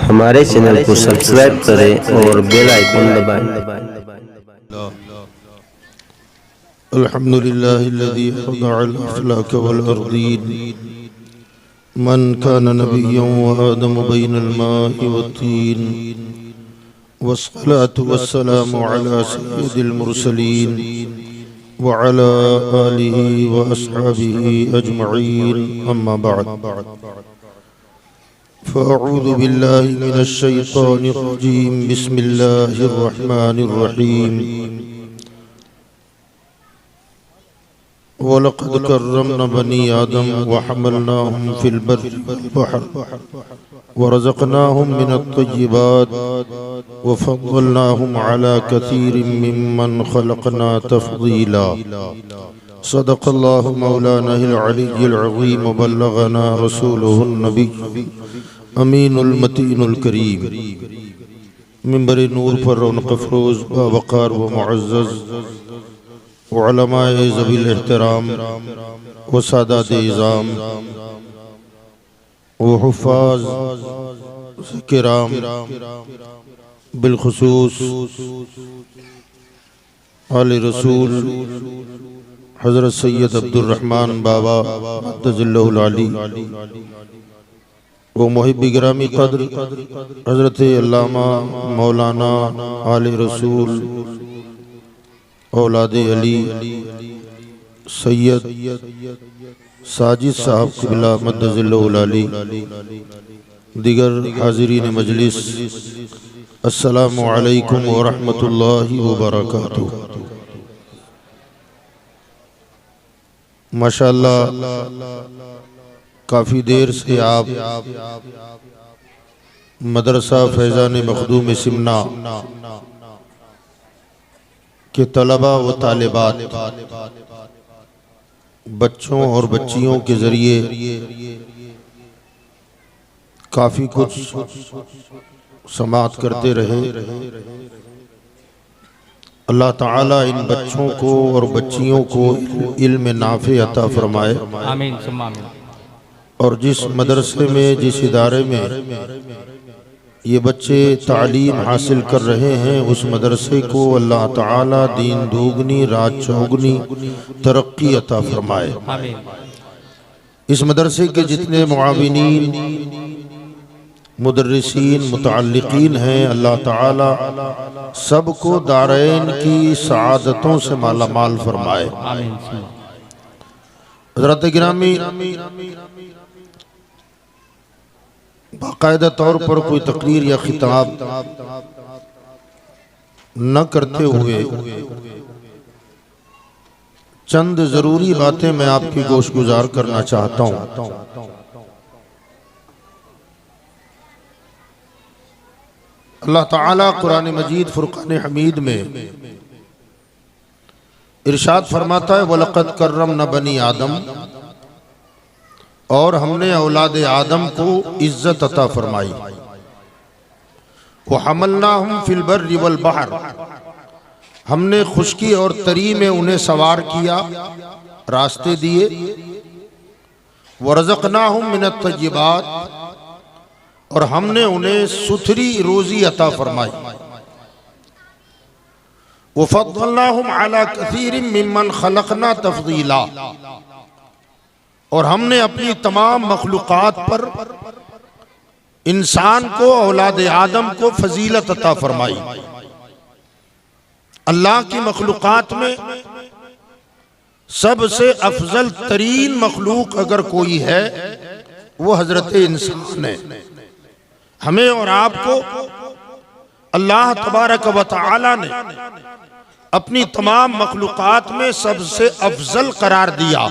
हमारे चैनल को सब्सक्राइब करें और बेल आइकन दबाएं। अल्हम्दुलिल्लाहिल्लज़ी खलक़ल अफ़लाक वल अर्दीन मन कान नबिय्यन व आदम बैनल माइ वत्तीन वस्सलातु वस्सलामु अला सय्यिदिल मुरसलीन व अला आलिहि व अस्हाबिहि अजमईन अम्मा बअद फ़अऊज़ु बिल्लाहि मिनश शैतानिर रजीम बिस्मिल्लाहिर रहमानिर रहीम वलक़द कर्रमना बनी आदम व हमलनाहुम फ़िल बर्रि वल बहर व रज़क़नाहुम मिनत तय्यिबात व फ़द्दलनाहुम अला कसीरिम मिम्मन ख़लक़ना तफ़दीला। सदक़ल्लाहु मौलानाल अलिय्युल अज़ीम व बल्लगना रसूलुहुन नबिय्युल अमीनुल मतीनुल करीम। मिंबर नूर पर रौनक़ फ़रोज़ बावक़ार व मुअज़्ज़ज़ उलमाए ज़वील एहतराम व सादात इज़ाम व हुफ़ाज़ किराम बिलख़ुसूस आले रसूल हज़रत सैयद अब्दुर्रहमान बाबा मद्दज़िल्लहुल आली वो मुहिब्बी गिरामी क़द्र हज़रत अल्लामा मौलाना आले रसूल औलादे अली सैयद साजिद साहब क़िबला मद्दज़िल्लहुल आली, दिगर हाज़िरीन मजलिस, अस्सलामु अलैकुम व रहमतुल्लाहि व बरकातुहू। माशाअल्लाह काफ़ी देर से आप मदरसा फैज़ान मखदूम सिमना के तलबा व तालिबात बच्चों और बच्चियों के ज़रिए काफ़ी कुछ समाअत करते रहे। अल्लाह ताला इन बच्चों को और बच्चियों को इल्म नाफ़े अता फरमाए। आमीन सुम्मा आमीन। और जिस मदरसे में, जिस इदारे में ये बच्चे तालीम हासिल कर रहे हैं, उस मदरसे को अल्लाह ताला दीन दोगुनी रात चौगुनी तरक्की अता फरमाए। इस मदरसे के जितने मुआविनीन, मुदर्रिसीन, मुतअल्लिकीन हैं, अल्लाह ताला सबको दारैन की सआदतों से मालामाल फरमाए। हज़रत गिरामी बाकायदा तौर पर कोई तकरीर या खिताब न करते हुए चंद ज़रूरी बातें मैं आपकी गोशगुजार करना चाहता हूँ। अल्लाह ताला कुरान मजीद फुरक़ान हमीद में इरशाद फरमाता है, वलक़द कर्रमना बनी आदम, और हमने औलाद आदम को इज्जत अता फरमाई। व हमलनाहुम फ़िल बर्रि वल बहर, हमने खुश्की और तरी में उन्हें सवार किया, रास्ते दिए। व रज़क़नाहुम मिनत तय्यिबात, और हमने उन्हें सुथरी रोजी अता फरमाई। व फ़द्दलनाहुम अला कसीरिम मिम्मन ख़लक़ना तफ़दीला, और हमने अपनी तमाम मखलूक़ात पर इंसान को, औलाद आदम को फजीलत अता फरमाई। अल्लाह की मखलूक़ात में सबसे अफजल तरीन मखलूक अगर कोई है वो हजरत इंसान है। हमें और आपको अल्लाह तबारक व तआला ने अपनी तमाम मखलूक़ात में सबसे अफजल करार दिया,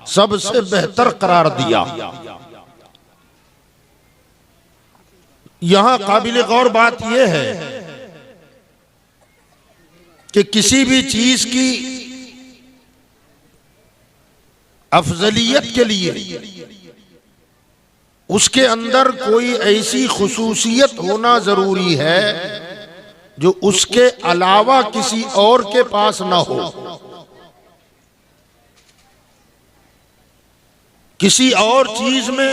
सबसे बेहतर करार दिया। यहां काबिल गौर बात यह है कि किसी भी चीज की अफजलियत के लिए उसके अंदर कोई ऐसी खुसूसियत होना जरूरी है जो उसके अलावा किसी और के पास ना हो। किसी और चीज में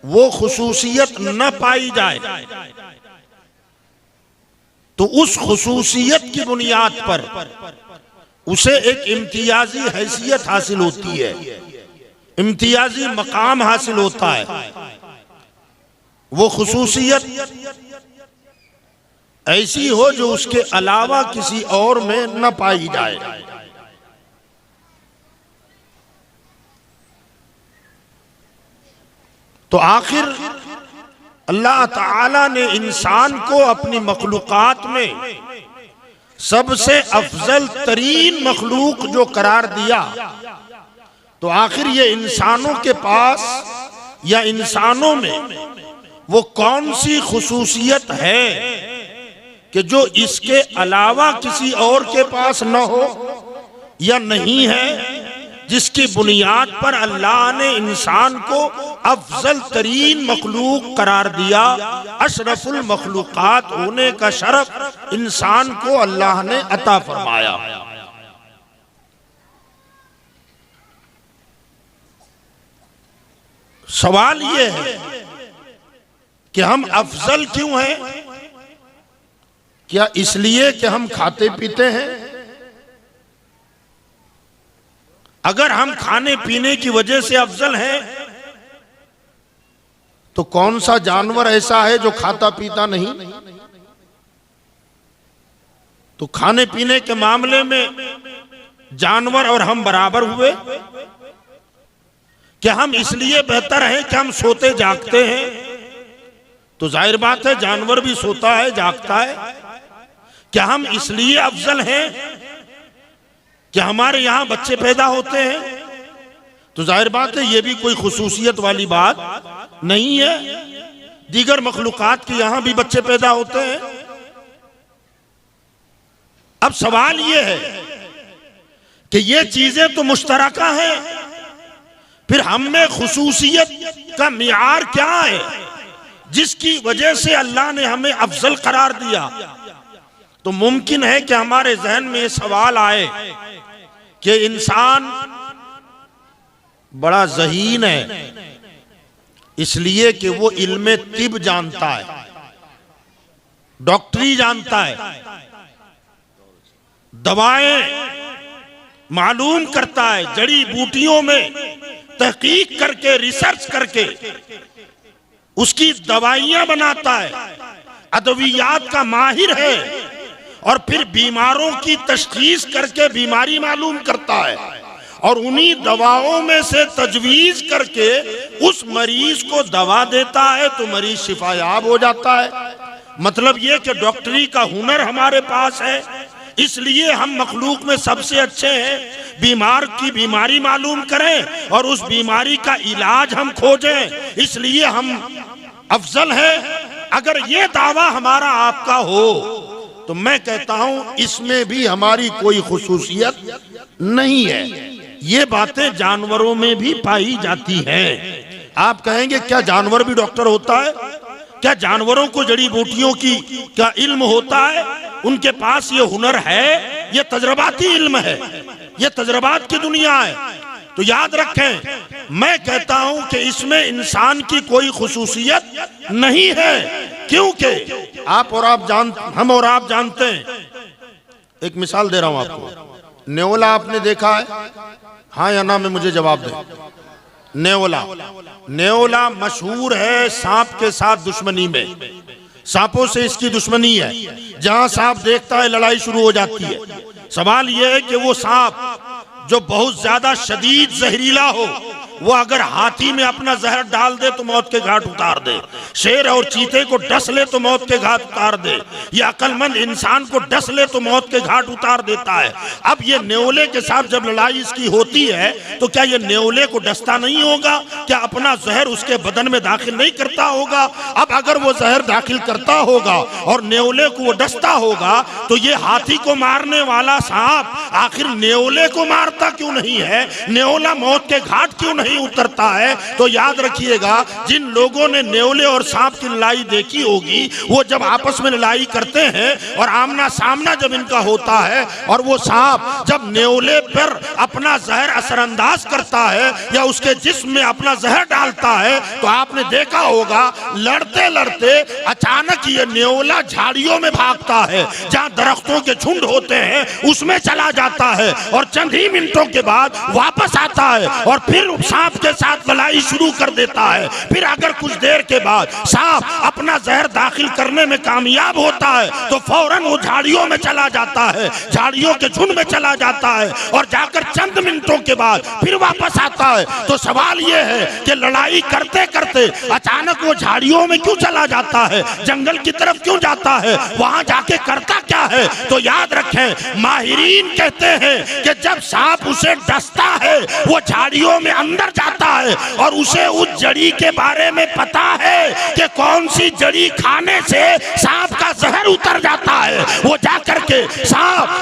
वो खुसूसियत न पाई जाए तो उस खुसूसियत की बुनियाद पर उसे एक इम्तियाजी हैसियत हासिल होती है, इम्तियाजी मकाम हासिल होता है। वो खुसूसियत ऐसी हो जो उसके अलावा किसी और में न पाई जाए। तो आखिर अल्लाह ताला ने इंसान को अपनी मखलूकात में सबसे अफजल तरीन मखलूक जो करार दिया, तो आखिर ये इंसानों के पास या इंसानों में वो कौन सी खुसूसियत है कि जो इसके अलावा किसी और के पास न हो या नहीं है, जिसकी बुनियाद पर अल्लाह ने इंसान को अफजल तरीन मखलूक करार दिया। अशरफुल मखलूकात होने का शरफ इंसान को अल्लाह ने अता फरमाया। सवाल ये है कि हम अफजल क्यों हैं? क्या इसलिए कि हम खाते पीते हैं? अगर हम खाने पीने की वजह से अफजल हैं तो कौन सा जानवर ऐसा है जो खाता पीता नहीं? तो खाने पीने के मामले में जानवर और हम बराबर हुए? क्या हम इसलिए बेहतर हैं कि हम सोते जागते हैं? तो जाहिर बात है जानवर भी सोता है जागता है। क्या हम इसलिए अफजल हैं कि हमारे यहां बच्चे पैदा होते हैं? तो जाहिर बात है ये भी कोई खुसूसियत वाली बात नहीं है। दीगर मखलूकात के यहां भी बच्चे पैदा होते हैं। अब सवाल ये है कि ये चीजें तो मुश्तरका हैं, फिर हम में खुसूसियत का मियार क्या है जिसकी वजह से अल्लाह ने हमें अफजल करार दिया? तो मुमकिन है कि हमारे जहन में ये सवाल आए कि इंसान बड़ा ज़हीन है इसलिए कि वो इल्मे तिब जानता है, डॉक्टरी जानता है, दवाएं मालूम करता है, जड़ी बूटियों में तहकीक करके रिसर्च करके उसकी दवाइयां बनाता है, अदवियात का माहिर है और फिर बीमारों की तशखीस करके बीमारी मालूम करता है और उन्हीं दवाओं में से तजवीज करके उस मरीज को दवा देता है तो मरीज शिफायाब हो जाता है। मतलब ये कि डॉक्टरी का हुनर हमारे पास है, इसलिए हम मखलूक में सबसे अच्छे हैं। बीमार की बीमारी मालूम करें और उस बीमारी का इलाज हम खोजें, इसलिए हम अफजल हैं। अगर ये दावा हमारा आपका हो तो मैं कहता हूं इसमें भी हमारी कोई खुसूसियत नहीं है। ये बातें जानवरों में भी पाई जाती हैं। आप कहेंगे क्या जानवर भी डॉक्टर होता है? क्या जानवरों को जड़ी बूटियों की क्या इल्म होता है? उनके पास ये हुनर है? ये तजर्बाती इल्म है, ये तजर्बात की दुनिया है। तो याद रखें, मैं कहता हूं कि इसमें इंसान की कोई खुसूसियत नहीं है, क्योंकि हम और आप जानते हैं। एक मिसाल दे रहा हूं आपको। नेवला आपने देखा है? हाँ या ना में मुझे जवाब दें। नेवला मशहूर है सांप के साथ दुश्मनी में। सांपों से इसकी दुश्मनी है, जहां सांप देखता है लड़ाई शुरू हो जाती है। सवाल यह है कि वो सांप जो बहुत ज्यादा शदीद जहरीला हो, वो अगर हाथी में अपना जहर डाल दे तो मौत के घाट उतार दे, शेर और चीते को डस ले तो मौत के घाट उतार दे, या अक्लमंद इंसान को डस ले तो मौत के घाट उतार देता है। अब ये नेवले के साथ जब लड़ाई इसकी होती है तो क्या ये नेवले को डसता नहीं होगा? क्या अपना जहर उसके बदन में दाखिल नहीं करता होगा? अब अगर वो जहर दाखिल करता होगा और नेवले को वो डसता होगा तो ये हाथी को मारने वाला सांप आखिर नेवले को मारता क्यों नहीं है? नेवला मौत के घाट क्यों नहीं नहीं उतरता है तो याद रखिएगा, जिन लोगों ने नेवले और सांप की लड़ाई देखी होगी, वो जब आपस में लड़ाई करते हैं और आमना सामना जब इनका होता है और वो सांप जब नेवले पर अपना जहर असरअंदाज करता है या उसके जिस्म में अपना जहर डालता है, तो आपने देखा होगा लड़ते लड़ते अचानक ये नेवला झाड़ियों में भागता है, जहां दरख्तों के झुंड होते हैं उसमें चला जाता है और चंद ही मिनटों के बाद वापस आता है और फिर सांप के साथ लड़ाई शुरू कर देता है। फिर अगर कुछ देर के बाद सांप अपना जहर दाखिल करने में कामयाब होता है तो फौरन वो झाड़ियों में चला जाता है, झाड़ियों के झुंड में चला जाता है और जाकर चंद मिनटों के बाद फिर वापस आता है। तो सवाल ये है कि लड़ाई करते करते अचानक वो झाड़ियों में क्यों चला जाता है, जंगल की तरफ क्यों जाता है, वहां जाके करता क्या है? तो याद रखें, माहिरीन कहते हैं कि जब सांप उसे डसता है वो झाड़ियों में अंदर जाता है और उसे उस जड़ी के बारे में पता है कि कौन सी जड़ी खाने से सांप का जहर उतर जाता है। वो जाकर के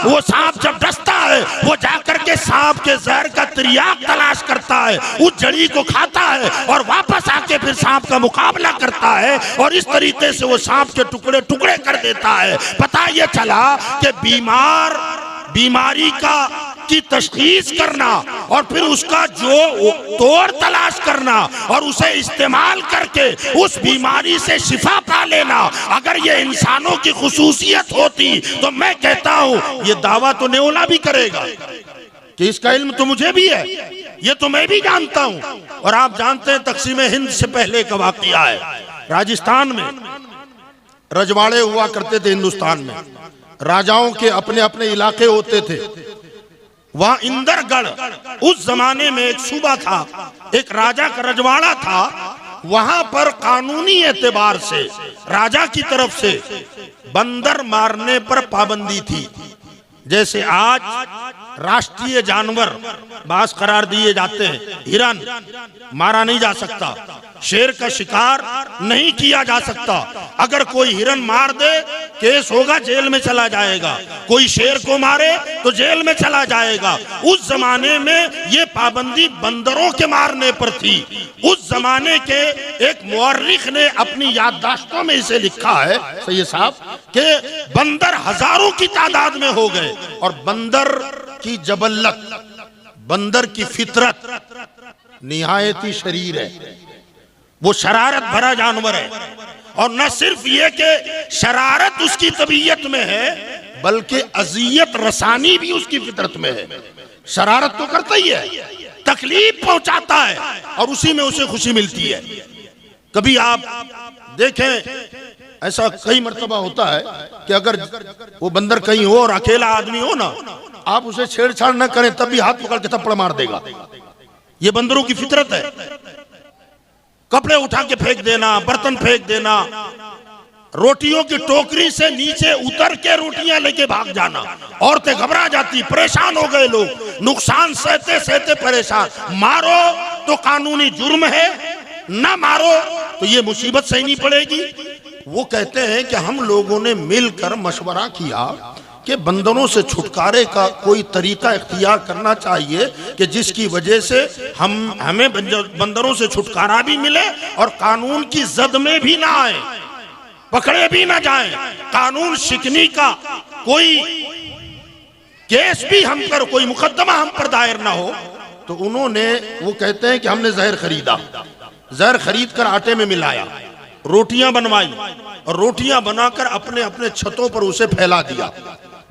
वो सांप जब डसता है वो जाकर के सांप के जहर का तिर्याक तलाश करता है, उस जड़ी को खाता है और वापस आके फिर सांप का मुकाबला करता है और इस तरीके से वो सांप के टुकड़े टुकड़े कर देता है। पता ये चला कि बीमारी की तशखीस करना और फिर उसका जो तोड़ तलाश करना और उसे इस्तेमाल करके उस बीमारी से शिफा पा लेना, अगर ये इंसानों की खुसूसियत होती तो मैं कहता हूं ये दावा तो नेवला भी करेगा कि इसका इल्म तो मुझे भी है, ये तो मैं भी जानता हूं। और आप जानते हैं तकसीम हिंद से पहले का वाकया है, राजस्थान में रजवाड़े हुआ करते थे। हिंदुस्तान में राजाओं के अपने अपने इलाके होते थे। वहां इंदरगढ़ उस जमाने में एक सूबा था, एक राजा का रजवाड़ा था। वहां पर कानूनी एतबार से राजा की तरफ से बंदर मारने पर पाबंदी थी। जैसे आज राष्ट्रीय जानवर बास करार दिए जाते हैं, हिरन मारा नहीं जा सकता, शेर का शिकार नहीं किया जा सकता। अगर कोई हिरन मार दे केस होगा, जेल में चला जाएगा। कोई शेर को मारे तो जेल में चला जाएगा। उस जमाने में ये पाबंदी बंदरों के मारने पर थी। उस जमाने के एक मुअर्रिख ने अपनी याददाश्तों में इसे लिखा है सैयद साहब कि बंदर हजारों की तादाद में हो गए और बंदर की जबल्लत, बंदर की फितरत निहायती शरीर है, वो शरारत भरा जानवर है। और न सिर्फ ये कि शरारत उसकी तबीयत में है बल्कि अजियत रसानी भी उसकी फितरत में है। शरारत तो करता ही है, तकलीफ पहुंचाता है और उसी में उसे खुशी मिलती है। कभी आप देखें ऐसा कई मर्तबा होता है कि अगर वो बंदर कहीं हो और अकेला आदमी हो ना, आप उसे छेड़छाड़ न करें तब भी हाथ पकड़ के थप्पड़ मार देगा। ये बंदरों की फितरत है। कपड़े उठा के फेंक देना, बर्तन फेंक देना, रोटियों की टोकरी से नीचे उतर के रोटियां लेके भाग जाना। औरतें घबरा जाती, परेशान हो गए लोग, नुकसान सहते सहते परेशान। मारो तो कानूनी जुर्म है, ना मारो तो ये मुसीबत सहनी पड़ेगी। वो कहते हैं कि हम लोगों ने मिलकर मशवरा किया कि बंदरों से छुटकारे का कोई तरीका इख्तियार करना चाहिए कि जिसकी वजह से हमें बंदरों से छुटकारा भी मिले और कानून की जद में भी ना आए, पकड़े भी ना जाएं, कानून शिकनी का कोई केस भी हम पर, कोई मुकदमा हम पर दायर ना हो। तो उन्होंने, वो कहते हैं कि हमने जहर खरीदा, जहर खरीद कर आटे में मिलाया, रोटियां बनवाई और रोटियां बनाकर अपने अपने छतों पर उसे फैला दिया।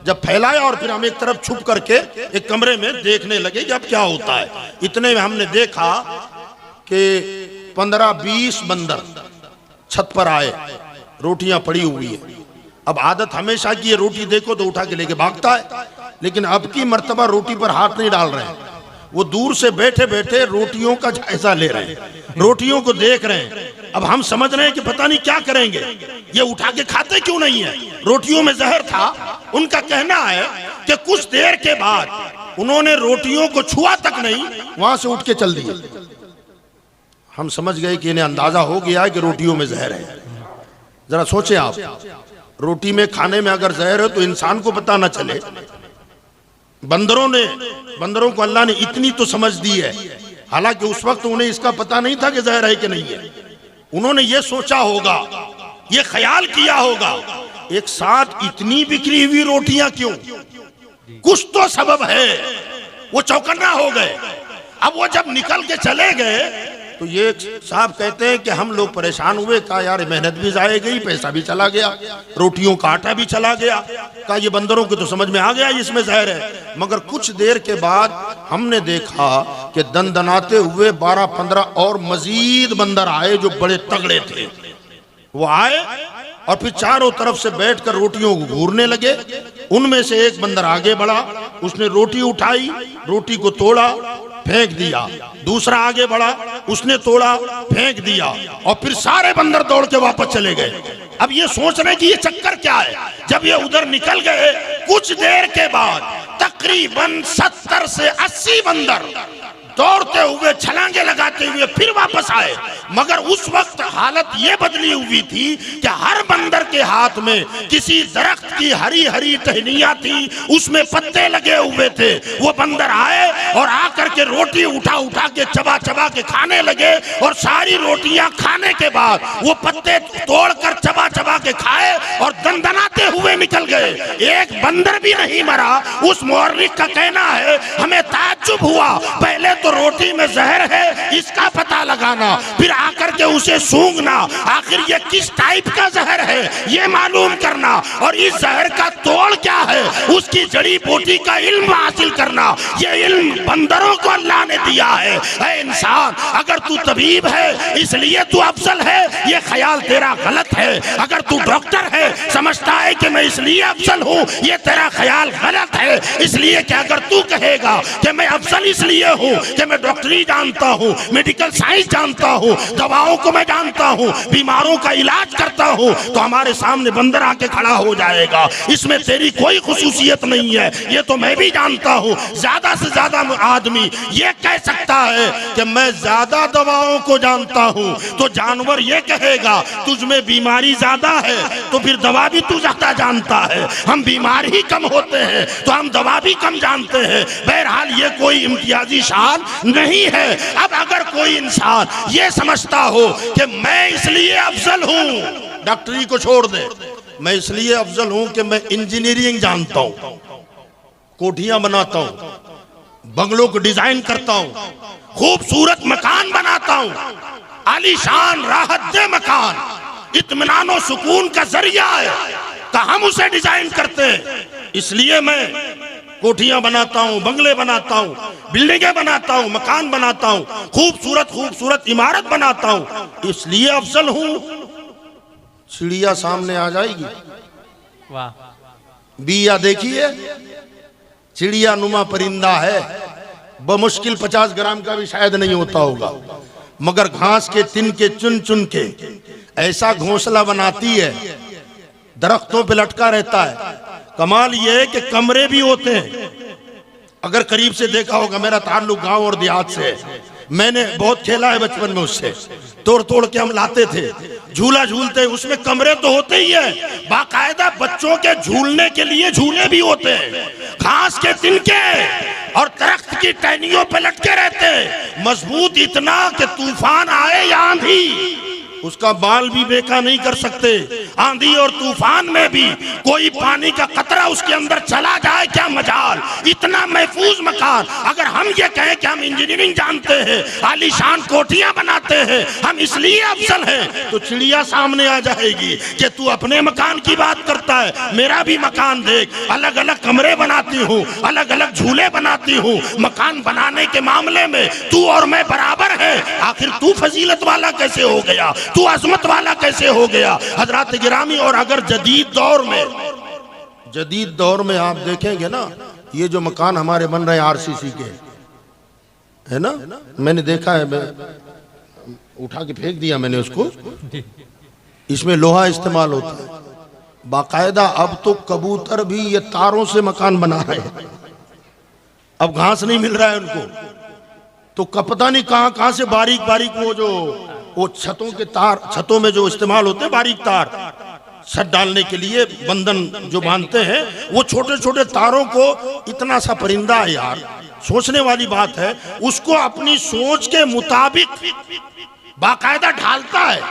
जब फैलाया और फिर हम एक तरफ छुप करके एक कमरे में देखने लगे कि अब क्या होता है। इतने में हमने देखा कि 15-20 बंदर छत पर आए, रोटियां पड़ी हुई है। अब आदत हमेशा की है, रोटी देखो तो उठा के लेके भागता है, लेकिन अब की मर्तबा रोटी पर हाथ नहीं डाल रहे हैं। वो दूर से बैठे बैठे रोटियों का जायजा ले रहे हैं, रोटियों को देख रहे हैं। अब हम समझ रहे हैं कि पता नहीं क्या करेंगे, ये उठा के खाते क्यों नहीं है, रोटियों में जहर था। उनका कहना है कि कुछ देर के बाद उन्होंने रोटियों को छुआ तक नहीं, वहां से उठ के चल दिए। हम समझ गए कि इन्हें अंदाजा हो गया कि रोटियों में जहर है। जरा सोचे आप, रोटी में खाने में अगर जहर है तो इंसान को पता ना चले। बंदरों को अल्लाह ने इतनी तो समझ दी है, हालांकि उस वक्त उन्हें इसका पता नहीं था कि जहर है कि नहीं है। उन्होंने ये सोचा होगा, ये ख्याल किया होगा, एक साथ इतनी बिखरी हुई रोटियां क्यों, कुछ तो सबब है। वो चौकन्ना हो गए। अब वो जब निकल के चले गए तो ये साहब कहते हैं कि हम लोग परेशान हुए, कहा यार मेहनत भी जाए गई, पैसा भी चला गया, रोटियों का आटा भी चला गया। कहा ये बंदरों को तो समझ में आ गया इसमें जहर है। मगर कुछ देर के बाद हमने देखा कि दनदनाते हुए 12-15 और मजीद बंदर आए जो बड़े तगड़े थे। वो आए और फिर चारों तरफ से बैठकर रोटियों को घूरने लगे। उनमें से एक बंदर आगे बढ़ा, उसने रोटी उठाई, रोटी को तोड़ा, फेंक दिया। दूसरा आगे बढ़ा, उसने तोड़ा, फेंक दिया, और फिर सारे बंदर दौड़ के वापस चले गए। अब ये सोच रहे कि ये चक्कर क्या है। जब ये उधर निकल गए, कुछ देर के बाद तकरीबन 70 से 80 बंदर दौड़ते हुए, छलांगे लगाते हुए फिर वापस आए। मगर उस वक्त हालत ये बदली हुई थी कि हर बंदर के हाथ में किसी दरख्त की हरी हरी टहनियां थी, उसमें पत्ते लगे हुए थे। वो बंदर आए और आकर के रोटी उठा उठा के चबा चबा के खाने लगे, और सारी रोटियां खाने के बाद वो पत्ते तोड़कर चबा चबा के खाए और दंदनाते हुए निकल गए। एक बंदर भी नहीं मरा। उस मुअर्रिख का कहना है, हमें ताज्जुब हुआ, पहले तो रोटी में जहर है इसका पता लगाना, फिर आकर के उसे सूंघना, आखिर ये किस टाइप का जहर है ये मालूम करना, और इस जहर का तोड़ क्या है उसकी जड़ी बूटी का इल्म हासिल करना। ये इल्म बंदरों को अल्लाह ने दिया है। ऐ इंसान, अगर तू तबीब है इसलिए तू अफजल है, ये ख्याल तेरा गलत है। अगर तू डॉक्टर है, समझता है कि मैं इसलिए अफजल हूँ, ये तेरा ख्याल गलत है। इसलिए कि अगर तू कहेगा कि मैं अफजल इसलिए हूँ कि मैं डॉक्टरी जानता हूँ, मेडिकल साइंस जानता हूँ, दवाओं को मैं जानता हूँ, बीमारों का इलाज करता हूँ, तो हमारे सामने बंदर आके खड़ा हो जाएगा। इसमें तेरी कोई खुसूसियत नहीं है, ये तो मैं भी जानता हूँ। ज्यादा से ज्यादा आदमी ये कह सकता है कि मैं ज्यादा दवाओं को जानता हूँ, तो जानवर ये कहेगा तुझ में बीमारी ज्यादा है, तो फिर दवा भी तू ज्यादा जानता है। हम बीमार ही कम होते हैं तो हम दवा भी कम जानते हैं। बहरहाल ये कोई इम्तियाजी शान नहीं है। अब अगर कोई इंसान ये समझता हो कि मैं इसलिए अफजल हूं, डॉक्टरी को छोड़ दे, मैं इसलिए अफजल हूं कि मैं इंजीनियरिंग जानता हूं, कोठियां बनाता हूं, बंगलों को डिजाइन करता हूं, खूबसूरत मकान बनाता हूं, आलीशान राहत दे मकान, इत्मीनान और सुकून का जरिया है, तो हम उसे डिजाइन करते हैं। इसलिए मैं कोठियां बनाता हूं, बंगले बनाता हूं, बिल्डिंगें बनाता हूं, मकान बनाता हूं, खूबसूरत खूबसूरत इमारत बनाता हूं, इसलिए अफजल हूं। चिड़िया सामने आ जाएगी, वाह, बिया देखिए, चिड़िया नुमा परिंदा है, बमुश्किल 50 ग्राम का भी शायद नहीं होता होगा, मगर घास के तिनके चुन चुन के ऐसा घोंसला बनाती है, दरख्तों पे लटका रहता है। कमाल ये है कि कमरे भी होते हैं। अगर करीब से देखा होगा, मेरा ताल्लुक गांव और देहात से है, मैंने बहुत खेला है बचपन में, उससे तोड़ तोड़ के हम लाते थे, झूला झूलते, उसमें कमरे तो होते ही है, बाकायदा बच्चों के झूलने के लिए झूले भी होते हैं, घास के तिनके और दरख्त की टहनियों पे लटके रहते हैं, मजबूत इतना कि तूफान आए या आंधी उसका बाल भी बेका नहीं कर सकते। आंधी और तूफान में भी कोई पानी का कतरा उसके अंदर चला जाए क्या मजाल, इतना महफूज मकान। अगर हम ये कहें कि हम इंजीनियरिंग जानते हैं, आलीशान कोठियां बनाते हैं, हम इसलिए अफजल हैं, तो चिड़िया सामने आ जाएगी कि तू अपने मकान की बात करता है, मेरा भी मकान देख, अलग अलग कमरे बनाती हूँ, अलग अलग झूले बनाती हूँ, मकान बनाने के मामले में तू और मैं बराबर है। आखिर तू फजीलत वाला कैसे हो गया, तू अजमत वाला कैसे हो गया। हजरात गिरामी, और अगर जदीद दौर में आप देखेंगे ना, ये जो मकान हमारे बन रहे हैं आरसीसी के, है ना, मैंने देखा है, मैं उठा के फेंक दिया मैंने उसको, इसमें लोहा इस्तेमाल होता है बाकायदा। अब तो कबूतर भी ये तारों से मकान बना रहे हैं, अब घास नहीं मिल रहा है उनको, तो पता नहीं कहां कहां से बारीक बारीक वो छतों के तार, छतों में जो इस्तेमाल होते हैं बारीक तार, छत डालने के लिए बंधन जो बांधते हैं, वो छोटे छोटे तारों को, इतना सा परिंदा है यार, सोचने वाली बात है, उसको अपनी सोच के मुताबिक बाकायदा ढालता है,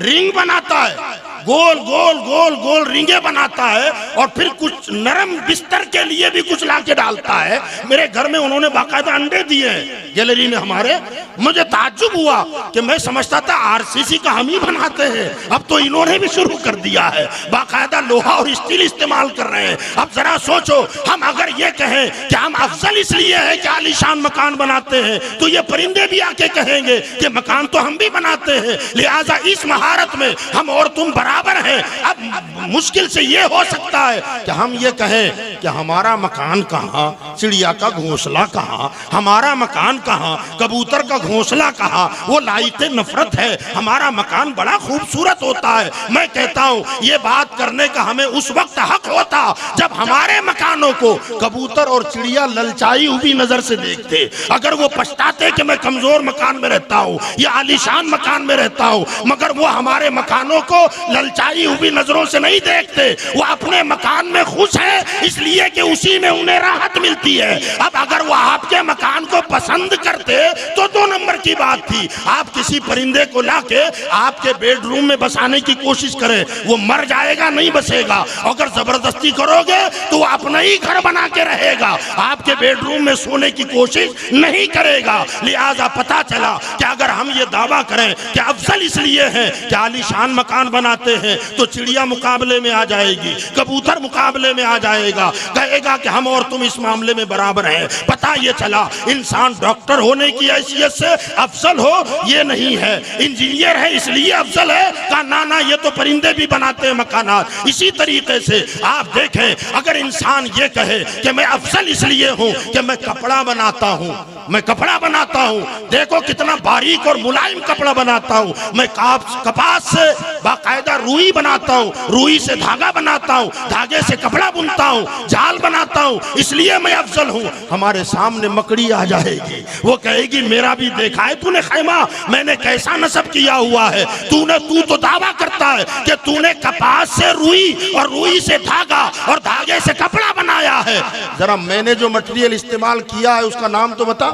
रिंग बनाता है, गोल गोल गोल गोल रिंगे बनाता है और फिर कुछ नरम बिस्तर के लिए भी कुछ लाके डालता है। मेरे घर में उन्होंने बाकायदा अंडे दिए हैं गैलरी में हमारे। मुझे ताज्जुब हुआ कि मैं समझता था आरसीसी का हम ही बनाते हैं, अब तो इन्होंने भी शुरू कर दिया है, बाकायदा लोहा और स्टील इस्तेमाल कर रहे हैं। अब जरा सोचो, हम अगर ये कहें कि हम अफजल इसलिए है कि आलीशान मकान बनाते हैं, तो ये परिंदे भी आके कहेंगे कि मकान तो हम भी बनाते हैं, लिहाजा इस महारत में हम और तुम बराबर हैं। अब मुश्किल से ये हो सकता है कि हम ये कहें कि हमारा मकान कहाँ, चिड़िया का घोंसला कहाँ, हमारा मकान कहाँ, कबूतर का घोंसला कहाँ, वो लायक नफरत है। हमारा मकान बड़ा खूबसूरत होता है। मैं कहता हूँ ये बात करने का हमें उस वक्त हक होता जब हमारे मकानों को कबूतर और चिड़िया ललचाई हुई नजर से देखते। अगर वो पछताते कि मैं कमजोर मकान में रहता हूँ या आलीशान मकान में रहता हूँ, मगर वो हमारे मकानों को ललचाई हुई नजरों से नहीं देखते, वो अपने मकान में खुश है इसलिए कि उसी में उन्हें राहत मिलती है। अब अगर वो आपके मकान को पसंद करते तो 2 नंबर की बात थी। आप किसी परिंदे को लाके आपके बेडरूम में बसाने की कोशिश करें, वो मर जाएगा, नहीं बसेगा। अगर जबरदस्ती करोगे तो वो अपना ही घर बना के रहेगा, आपके बेडरूम में सोने की कोशिश नहीं करेगा। लिहाजा पता चला कि अगर हम ये दावा करें कि अफजल इसलिए है कि आलीशान मकान बनाते हैं, तो चिड़िया मुकाबले में आ जाएगी, कबूतर मुकाबले में आ जाएगा, कहेगा कि हम और तुम इस मामले में बराबर हैं। पता ये चला इंसान डॉक्टर होने की हैसियत से अफजल हो ये नहीं है, इंजीनियर है इसलिए अफजल है, का ना ये तो परिंदे भी बनाते हैं मकानात। इसी तरीके से आप देखें, अगर इंसान ये कहे कि मैं अफजल इसलिए हूँ कि मैं कपड़ा बनाता हूँ, मैं कपड़ा बनाता हूँ, देखो कितना बारीक और मुलायम कपड़ा बनाता हूँ, मैं कपास से बाकायदा रुई बनाता हूँ, रुई से धागा बनाता हूँ, धागे से कपड़ा बुनता हूँ, जाल बनाता हूँ, इसलिए मैं अफजल हूँ। हमारे सामने मकड़ी आ जाएगी, वो कहेगी मेरा भी देखा है तूने खैमा, मैंने कैसा नस्ब किया हुआ है, तू तो दावा करता है कि तूने कपास से रुई और रुई से धागा और धागे से कपड़ा बनाया है, जरा मैंने जो मटेरियल इस्तेमाल किया है उसका नाम तो बता।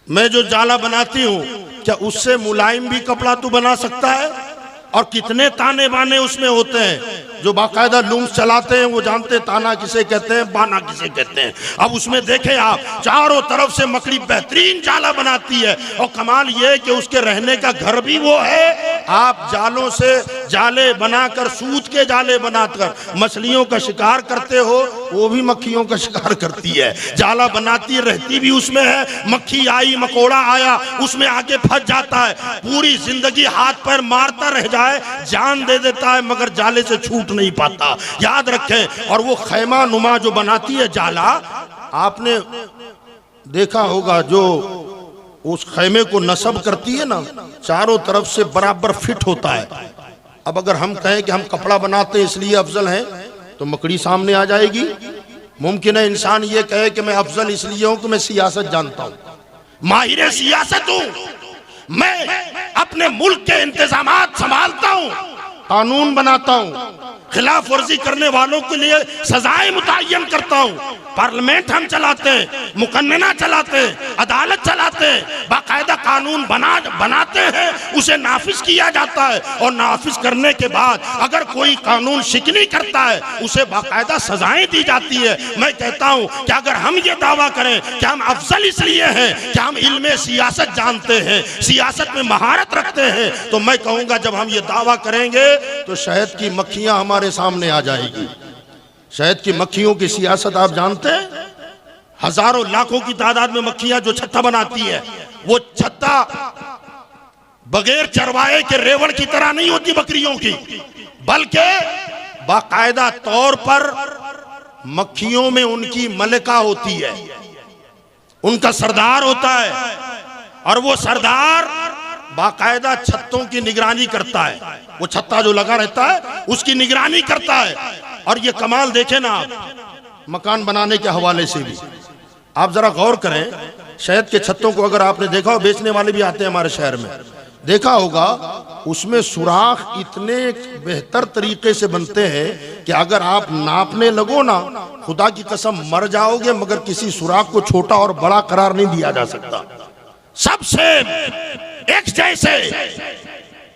मैं जो जाला बनाती हूँ क्या उससे मुलायम भी कपड़ा तू बना सकता है? और कितने ताने बाने उसमें होते हैं, जो बाकायदा लूम्स चलाते हैं वो जानते हैं ताना किसे कहते हैं, बाना किसे कहते हैं। अब उसमें देखें आप, चारों तरफ से मकड़ी बेहतरीन जाला बनाती है और कमाल ये है कि उसके रहने का घर भी वो है। आप जालों से जाले बनाकर, सूत के जाले बनाकर मछलियों का शिकार करते हो, वो भी मक्खियों का शिकार करती है। जाला बनाती रहती भी उसमें है, मक्खी आई मकोड़ा आया उसमें आके फंस जाता है, पूरी जिंदगी हाथ पैर मारता रह जाए, जान दे देता है मगर जाले से छूट नहीं पाता। याद रखें। और वो खैमा नुमा जो बनाती है जाला, आपने देखा होगा जो उस खैमे को नस्ब करती है ना, चारों तरफ से बराबर फिट होता है। अब अगर हम कहें कि हम कपड़ा बनाते हैं इसलिए अफजल हैं, तो मकड़ी सामने आ जाएगी। मुमकिन है इंसान ये कहे कि मैं अफजल इसलिए हूं कि मैं सियासत जानता हूं, माहिर सियासत हूं, मैं अपने मुल्क के इंतजामात संभालता हूं, कानून बनाता हूं, खिलाफ वर्जी करने वालों के लिए सजाएं मुतय्यन करता हूं, पार्लियामेंट हम चलाते हैं, मुकन्नना चलाते हैं, अदालत चलाते हैं, बाकायदा कानून बनाते हैं, उसे नाफिज किया जाता है और नाफिज करने के बाद अगर कोई कानून शिकनी करता है उसे बाकायदा सजाएं दी जाती है। मैं कहता हूं कि अगर हम ये दावा करें कि हम अफजल इसलिए हैं कि हम इल्मे सियासत जानते हैं, सियासत में महारत रखते हैं, तो मैं कहूँगा जब हम ये दावा करेंगे तो शहद की मक्खियाँ हमारे सामने आ जाएगी। शहद की मक्खियों की सियासत आप जानते हैं, हजारों लाखों की तादाद में मक्खियां जो छत्ता बनाती है, वो छत्ता बगैर चरवाए के रेवड़ की तरह नहीं होती बकरियों की, बल्कि बाकायदा तौर पर मक्खियों में उनकी मलिका होती है, उनका सरदार होता है और वो सरदार बाकायदा छत्तों की निगरानी करता है, वो छत्ता जो लगा रहता है उसकी निगरानी करता है। और ये कमाल देखें ना आप, मकान बनाने के हवाले से भी आप जरा गौर करें, शहद के छत्तों को अगर आपने देखा हो, बेचने वाले भी आते हैं हमारे शहर में, देखा होगा उसमें सुराख इतने बेहतर तरीके से बनते हैं कि अगर आप नापने लगो ना खुदा की कसम मर जाओगे मगर किसी सुराख को छोटा और बड़ा करार नहीं दिया जा सकता, सबसे एक जैसे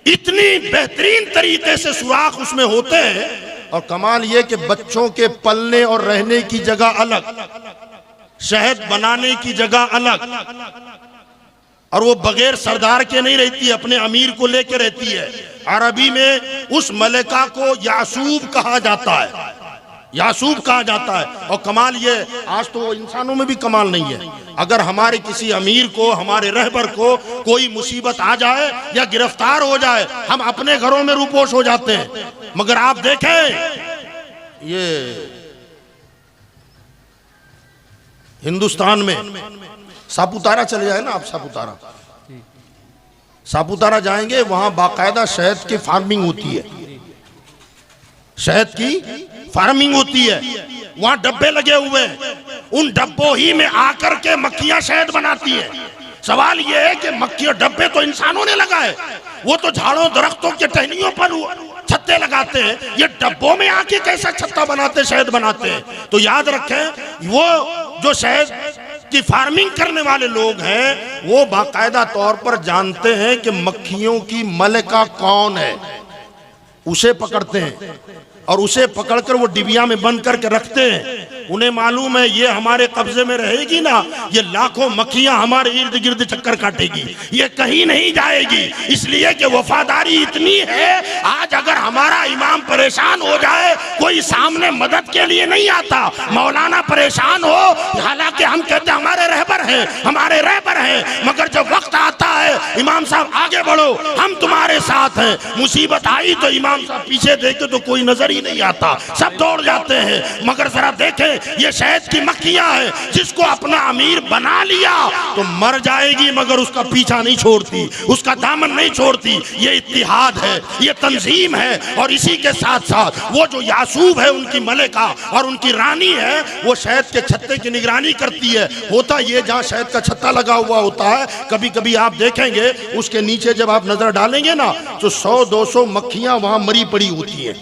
इतनी बेहतरीन तरीके से सुराख उसमें होते हैं। और कमाल यह कि बच्चों के पलने और रहने की जगह अलग, शहद बनाने की जगह अलग, और वो बगैर सरदार के नहीं रहती, अपने अमीर को लेकर रहती है। अरबी में उस मलिका को यासूब कहा जाता है, यासूब कहा जाता है। और कमाल ये, आज तो इंसानों में भी कमाल नहीं है, अगर हमारे किसी अमीर को, हमारे रहबर को कोई मुसीबत आ जाए या गिरफ्तार हो जाए, हम अपने घरों में रूपोश हो जाते हैं। मगर आप देखें ये हिंदुस्तान में सापुतारा चले जाए ना आप, सापुतारा जाएंगे, वहां बाकायदा शहद की फार्मिंग होती है, शहद की फार्मिंग होती है। वहां डब्बे लगे हुए हैं, उन डब्बों ही में आकर के मक्खियां शहद बनाती हैं। सवाल यह है कि मक्खियां, डब्बे तो इंसानों ने लगाए, वो तो झाड़ों दरख्तों के टहनियों पर छत्ते लगाते हैं, ये डब्बों में आके कैसा छत्ता बनाते, शहद बनाते हैं। तो याद रखें, वो जो शहद की फार्मिंग करने वाले लोग हैं वो बाकायदा तौर पर जानते हैं कि मक्खियों की मलिका कौन है, उसे पकड़ते हैं और उसे पकड़कर वो डिबिया में बंद करके रखते हैं। उन्हें मालूम है ये हमारे कब्जे में रहेगी ना, ये लाखों मक्खियां हमारे इर्द गिर्द चक्कर काटेगी, ये कहीं नहीं जाएगी, इसलिए कि वफादारी इतनी है। आज अगर हमारा इमाम परेशान हो जाए, कोई सामने मदद के लिए नहीं आता, मौलाना परेशान हो, हालांकि हम कहते हैं हमारे रहबर हैं, हमारे रहबर हैं, मगर जब वक्त आता है इमाम साहब आगे बढ़ो, हम तुम्हारे साथ हैं, मुसीबत आई तो इमाम साहब पीछे देखे तो कोई नजर ही नहीं आता, सब दौड़ जाते हैं। मगर जरा देखें, ये शहद की मक्खियां हैं, जिसको अपना अमीर बना लिया तो मर जाएगी मगर उसका पीछा नहीं छोड़ती, उसका दामन नहीं छोड़ती। ये इत्तिहाद है, ये तंजीम है। और इसी के साथ साथ वो जो यासूब है, उनकी मलिका और उनकी रानी है, वो शहद के छत्ते की निगरानी करती है। होता ये, जहां शहद का छत्ता लगा हुआ होता है, कभी कभी आप देखेंगे उसके नीचे जब आप नजर डालेंगे ना तो 100-200 मक्खियां वहां मरी पड़ी होती है।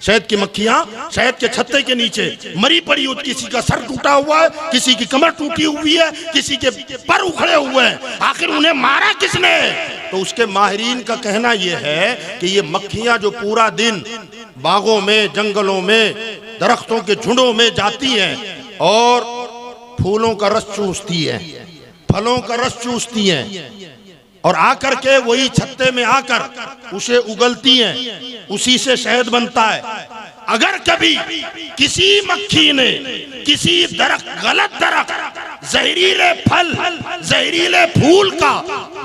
शहद की मक्खियां शहद के छत्ते के नीचे मरी पड़ी होती, किसी का सर टूटा हुआ है, किसी की कमर टूटी हुई है, किसी के पर उखड़े हुए हैं। आखिर उन्हें मारा किसने? तो उसके माहिरीन का कहना यह है कि ये मक्खियां जो पूरा दिन बागों में, जंगलों में, दरख्तों के झुंडों में जाती हैं और फूलों का रस चूसती हैं, फलों का रस चूसती हैं, और आकर के वही छत्ते में आकर उसे उगलती हैं, उसी से शहद बनता है। अगर कभी किसी मक्खी ने किसी गलत दरख्त, जहरीले फल, जहरीले फूल का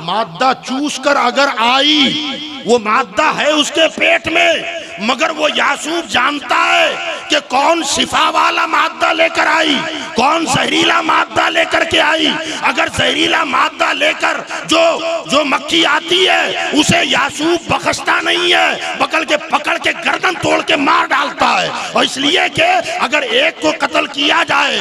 मादा चूस कर अगर आई, वो मादा है उसके पेट में, मगर वो यासूब जानता है कि कौन शिफा वाला मादा लेकर आई, कौन जहरीला मादा लेकर के आई। अगर जहरीला मादा लेकर जो मक्खी आती है, उसे यासूब बख्शता नहीं है, पकड़ के गर्दन तोड़ के मार डालता है। और इसलिए कि अगर एक को कत्ल किया जाए,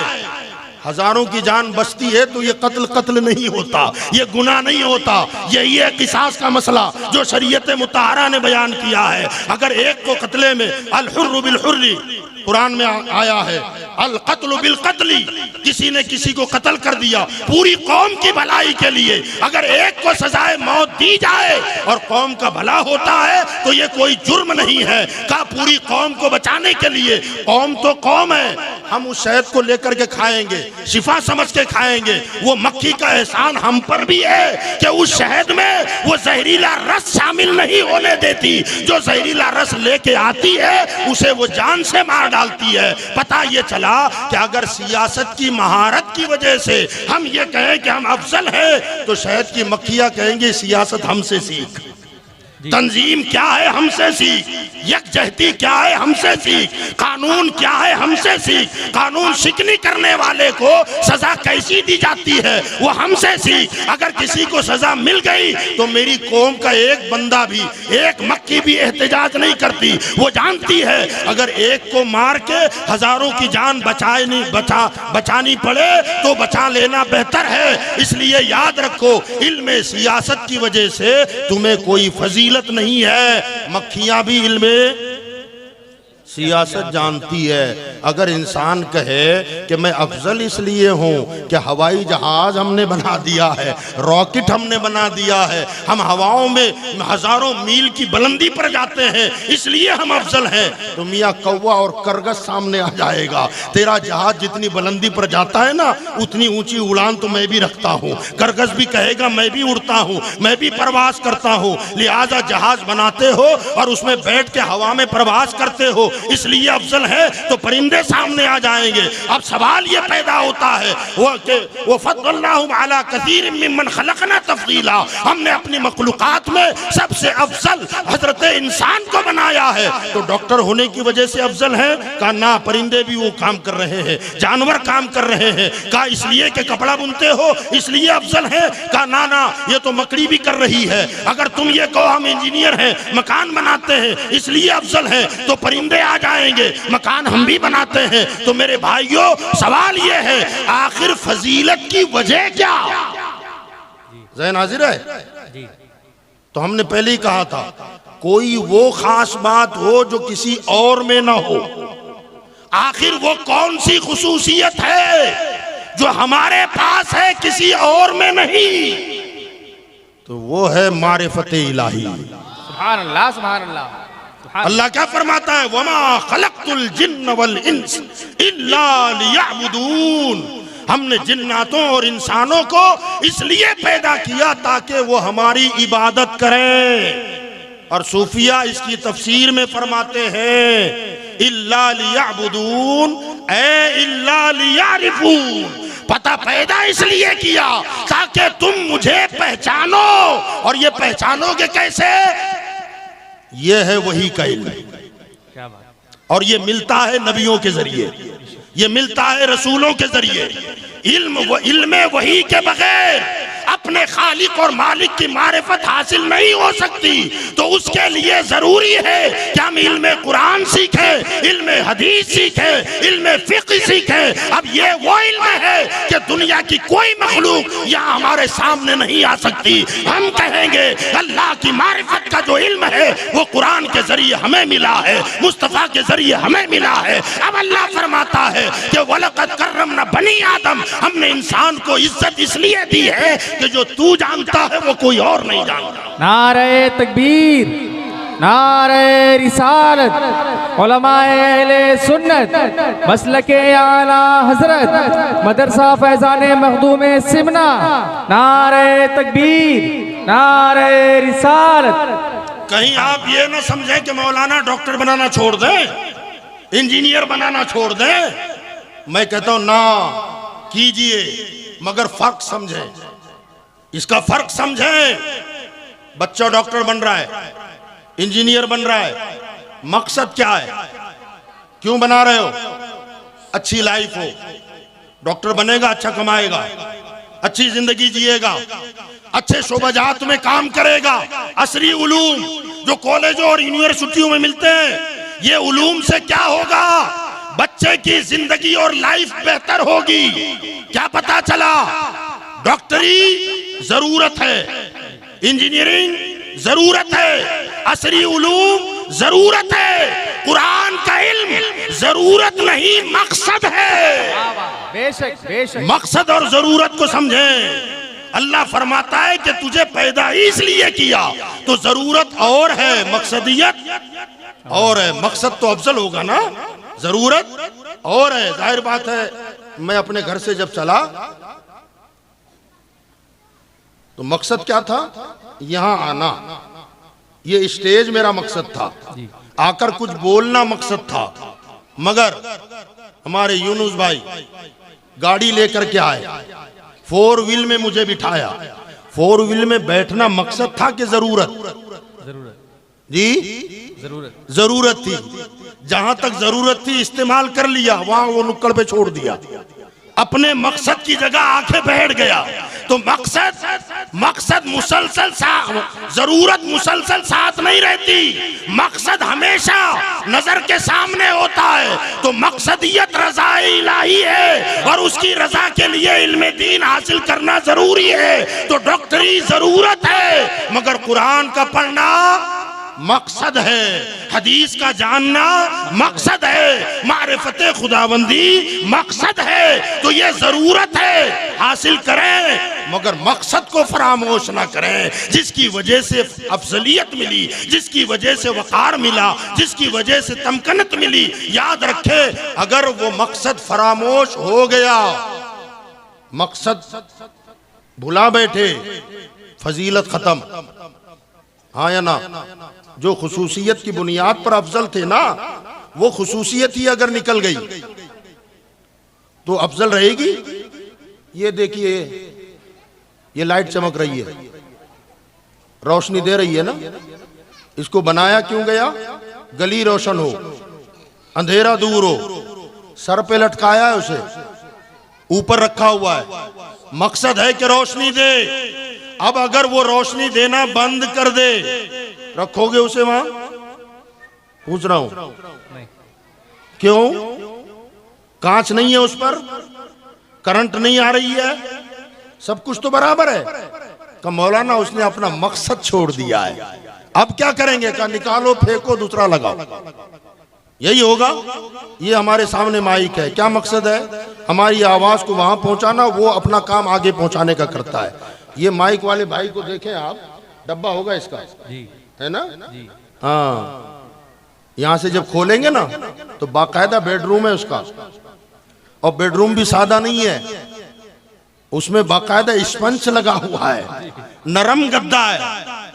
हजारों की जान बचती है, तो ये कत्ल नहीं होता, ये गुनाह नहीं होता। यही है किसास का मसला जो शरीयत मुताहरा ने बयान किया है। अगर एक को कत्ले में, अल हुर्र बिल हुर्री कुरान में आया है, अल कत्ल बिल कत्ली, किसी ने किसी को कत्ल कर दिया पूरी कौम की भलाई के लिए, अगर एक को सजाए मौत दी जाए और कौम का भला होता है तो ये कोई जुर्म नहीं है। का पूरी कौम को बचाने के लिए, कौम तो कौम है, हम उस शहद को लेकर के खाएंगे, शिफा समझ के खाएंगे। वो मक्खी का एहसान हम पर भी है कि उस शहद में वो जहरीला रस शामिल नहीं होने देती। जो जहरीला रस लेके आती है उसे वो जान से मार डालती है। पता ये चला कि अगर सियासत की महारत की वजह से हम ये कहें कि हम अफजल हैं, तो शहद की मक्खियां कहेंगे सियासत हमसे सीख, तंजीम क्या है हमसे सीख, यकजहती क्या है हमसे सीख, कानून क्या है हमसे सीख, कानून शिकनी करने वाले को सजा कैसी दी जाती है वो हमसे सीख। अगर किसी को सजा मिल गई तो मेरी कौम का एक बंदा भी, एक मक्खी भी एहतजाज नहीं करती, वो जानती है अगर एक को मार के हजारों की जान बचानी पड़े तो बचा लेना बेहतर है। इसलिए याद रखो, इल्म सियासत की वजह से तुम्हें कोई फजीलत नहीं है। मक्खियां भी इल्मे सियासत जानती है। अगर इंसान कहे कि मैं अफजल इसलिए हूँ कि हवाई जहाज हमने बना दिया है, रॉकेट हमने बना दिया है, हम हवाओं में हजारों मील की बुलंदी पर जाते हैं इसलिए हम अफजल हैं, तो मियाँ कौवा और करगस सामने आ जाएगा। तेरा जहाज जितनी बुलंदी पर जाता है ना उतनी ऊंची उड़ान तो मैं भी रखता हूँ। करगस भी कहेगा मैं भी उड़ता हूँ, मैं भी प्रवास करता हूँ, लिहाजा जहाज बनाते हो और उसमें बैठ के हवा में प्रवास करते हो इसलिए अफजल है, तो परिंदे सामने आ जाएंगे। अब सवाल ये पैदा होता है वो फद्दलनाहु अला कसीर मिम्मन खलकना तफसीला, हमने अपनी मखलूकात में सबसे अफजल हजरत इंसान को बनाया है। तो डॉक्टर होने की वजह से अफजल है? कहा ना, परिंदे भी वो काम कर रहे हैं, जानवर काम कर रहे हैं। कहा इसलिए कि कपड़ा बुनते हो इसलिए अफजल है? कहा ना ना, ये तो मकड़ी भी कर रही है। अगर तुम ये कहो हम इंजीनियर हैं, मकान बनाते हैं इसलिए अफजल है, तो परिंदे आ जाएंगे, मकान हम भी बनाते हैं। तो मेरे भाइयों सवाल ये है आखिर फजीलत की वजह क्या? ज़हन हाजिर है? तो हमने पहले ही कहा था कोई वो खास बात हो जो किसी और में ना हो। आखिर वो कौन सी खुसूसियत है जो हमारे पास है किसी और में नहीं? तो वो है मारिफत इलाही। सुभान अल्लाह, सुभान अल्लाह। अल्लाह क्या फरमाता है? वमा खलक़तुल जिन्न वल इंस इल्ला लियअबुदून, हमने जिन्नातों और इंसानों को इसलिए पैदा किया ताकि वो हमारी इबादत करें। और सूफिया इसकी तफसीर में फरमाते हैं इल्ला लियअबुदून ए इल्ला लियारिफून, पता पैदा इसलिए किया ताकि तुम मुझे पहचानो। और ये पहचानोगे कैसे? ये है वही का इल्म, क्या बात। और ये मिलता है नबियों के जरिए, ये मिलता है रसूलों के जरिए। इल्म वही के बगैर अपने खालिक और मालिक की मारिफत हासिल नहीं हो सकती। तो उसके लिए जरूरी है कि हम इल्म कुरान सीखें, इल्म हदीस सीखें, इल्म फिक्र सीखें। अब ये वो इल्म है कि दुनिया की कोई मखलूक यहाँ हमारे सामने नहीं आ सकती। हम कहेंगे अल्लाह की मारिफत का जो इल्म है वो कुरान के जरिए हमें मिला है, मुस्तफ़ा के जरिए हमें मिला है। अब अल्लाह फरमाता है कि वलक़द कर्रमना बनी आदम, हमने इंसान को इज्जत इसलिए दी है कि जो तू जानता है वो कोई और नहीं जानता। नारे तकबीर, नारे रिसालत, उलमाए अहले सुन्नत, मसलके आला हजरत, मदरसा फैजाने मखदूमे सिमना, नारे तकबीर, नारे रिसालत। कहीं आप ये ना समझें कि मौलाना डॉक्टर बनाना छोड़ दें, इंजीनियर बनाना छोड़ दें। मैं कहता हूं ना, कीजिए, मगर फर्क समझें, इसका फर्क समझें। बच्चा डॉक्टर बन रहा है, इंजीनियर बन रहा है, मकसद क्या है? क्यों बना रहे हो? अच्छी लाइफ हो। डॉक्टर बनेगा, अच्छा कमाएगा, अच्छी जिंदगी जिएगा, अच्छे शोबाजात में काम करेगा। असरी उलूम जो कॉलेजों और यूनिवर्सिटियों में मिलते हैं, ये उलूम से क्या होगा? बच्चे की जिंदगी और लाइफ बेहतर होगी। क्या पता चला? डॉक्टरी जरूरत है, इंजीनियरिंग जरूरत है, असरी उलूम जरूरत है, कुरान का इल्म जरूरत नहीं मकसद है। बेशक बेशक, मकसद और जरूरत को समझें। अल्लाह फरमाता है कि तुझे पैदा इसलिए किया, तो जरूरत और है, मकसदियत और है। मकसद तो अफजल होगा ना, जरूरत और है। जाहिर बात है, मैं अपने घर से जब चला तो मकसद क्या था? यहां आना, ये स्टेज मेरा मकसद था, आकर कुछ बोलना मकसद था। मगर हमारे यूनुस भाई गाड़ी लेकर के आए, 4 व्हील में मुझे बिठाया। 4 व्हील में बैठना मकसद था कि जरूरत? जी जरूरत थी। जहां तक जरूरत थी इस्तेमाल कर लिया, वहां वो नुक्कड़ पे छोड़ दिया, अपने मकसद की जगह आके बैठ गया। तो मकसद मुसलसल जरूरत मुसलसल साथ नहीं रहती, मकसद हमेशा नजर के सामने होता है। तो मकसदियत रज़ा इलाही है और उसकी रजा के लिए इल्म दीन हासिल करना जरूरी है। तो डॉक्टरी जरूरत है, मगर कुरान का पढ़ना मकसद है, हदीस का जानना मकसद है, मारिफते खुदाबंदी मकसद है। तो ये जरूरत है हासिल करें, मगर मकसद को फरामोश ना करें, जिसकी वजह से अफजलियत मिली, जिसकी वजह से वकार मिला, जिसकी वजह से तमकनत मिली। याद रखें, अगर वो मकसद फरामोश हो गया, मकसद भुला बैठे, फजीलत खत्म। हाँ या ना? जो खुसूसियत की बुनियाद पर अफजल थे ना, वो खुसूसियत ही अगर निकल गई तो अफजल रहेगी। ये देखिए, ये लाइट चमक रही है, रोशनी दे रही है ना। इसको बनाया क्यों गया? गली रोशन हो, अंधेरा दूर हो। सर पे लटकाया है उसे, ऊपर रखा हुआ है, मकसद है कि रोशनी दे। अब अगर वो रोशनी देना बंद कर दे, रखोगे उसे वहां? पूछ रहा हूं, क्यों? कांच नहीं है उस पर, करंट नहीं आ रही है, सब कुछ तो बराबर है। का मौलाना उसने अपना मकसद छोड़ दिया है, अब क्या करेंगे? का निकालो, फेंको, दूसरा लगाओ। यही होगा। ये हमारे सामने माइक है, क्या मकसद है? हमारी आवाज को वहां पहुंचाना, वो अपना काम आगे पहुंचाने का करता है। ये माइक वाले भाई को देखें आप, डब्बा होगा इसका जी, है ना? हाँ, यहां से जब खोलेंगे ना तो बाकायदा बेडरूम है उसका, और बेडरूम भी सादा नहीं है, उसमें बाकायदा स्पंज लगा हुआ है, नरम गद्दा है,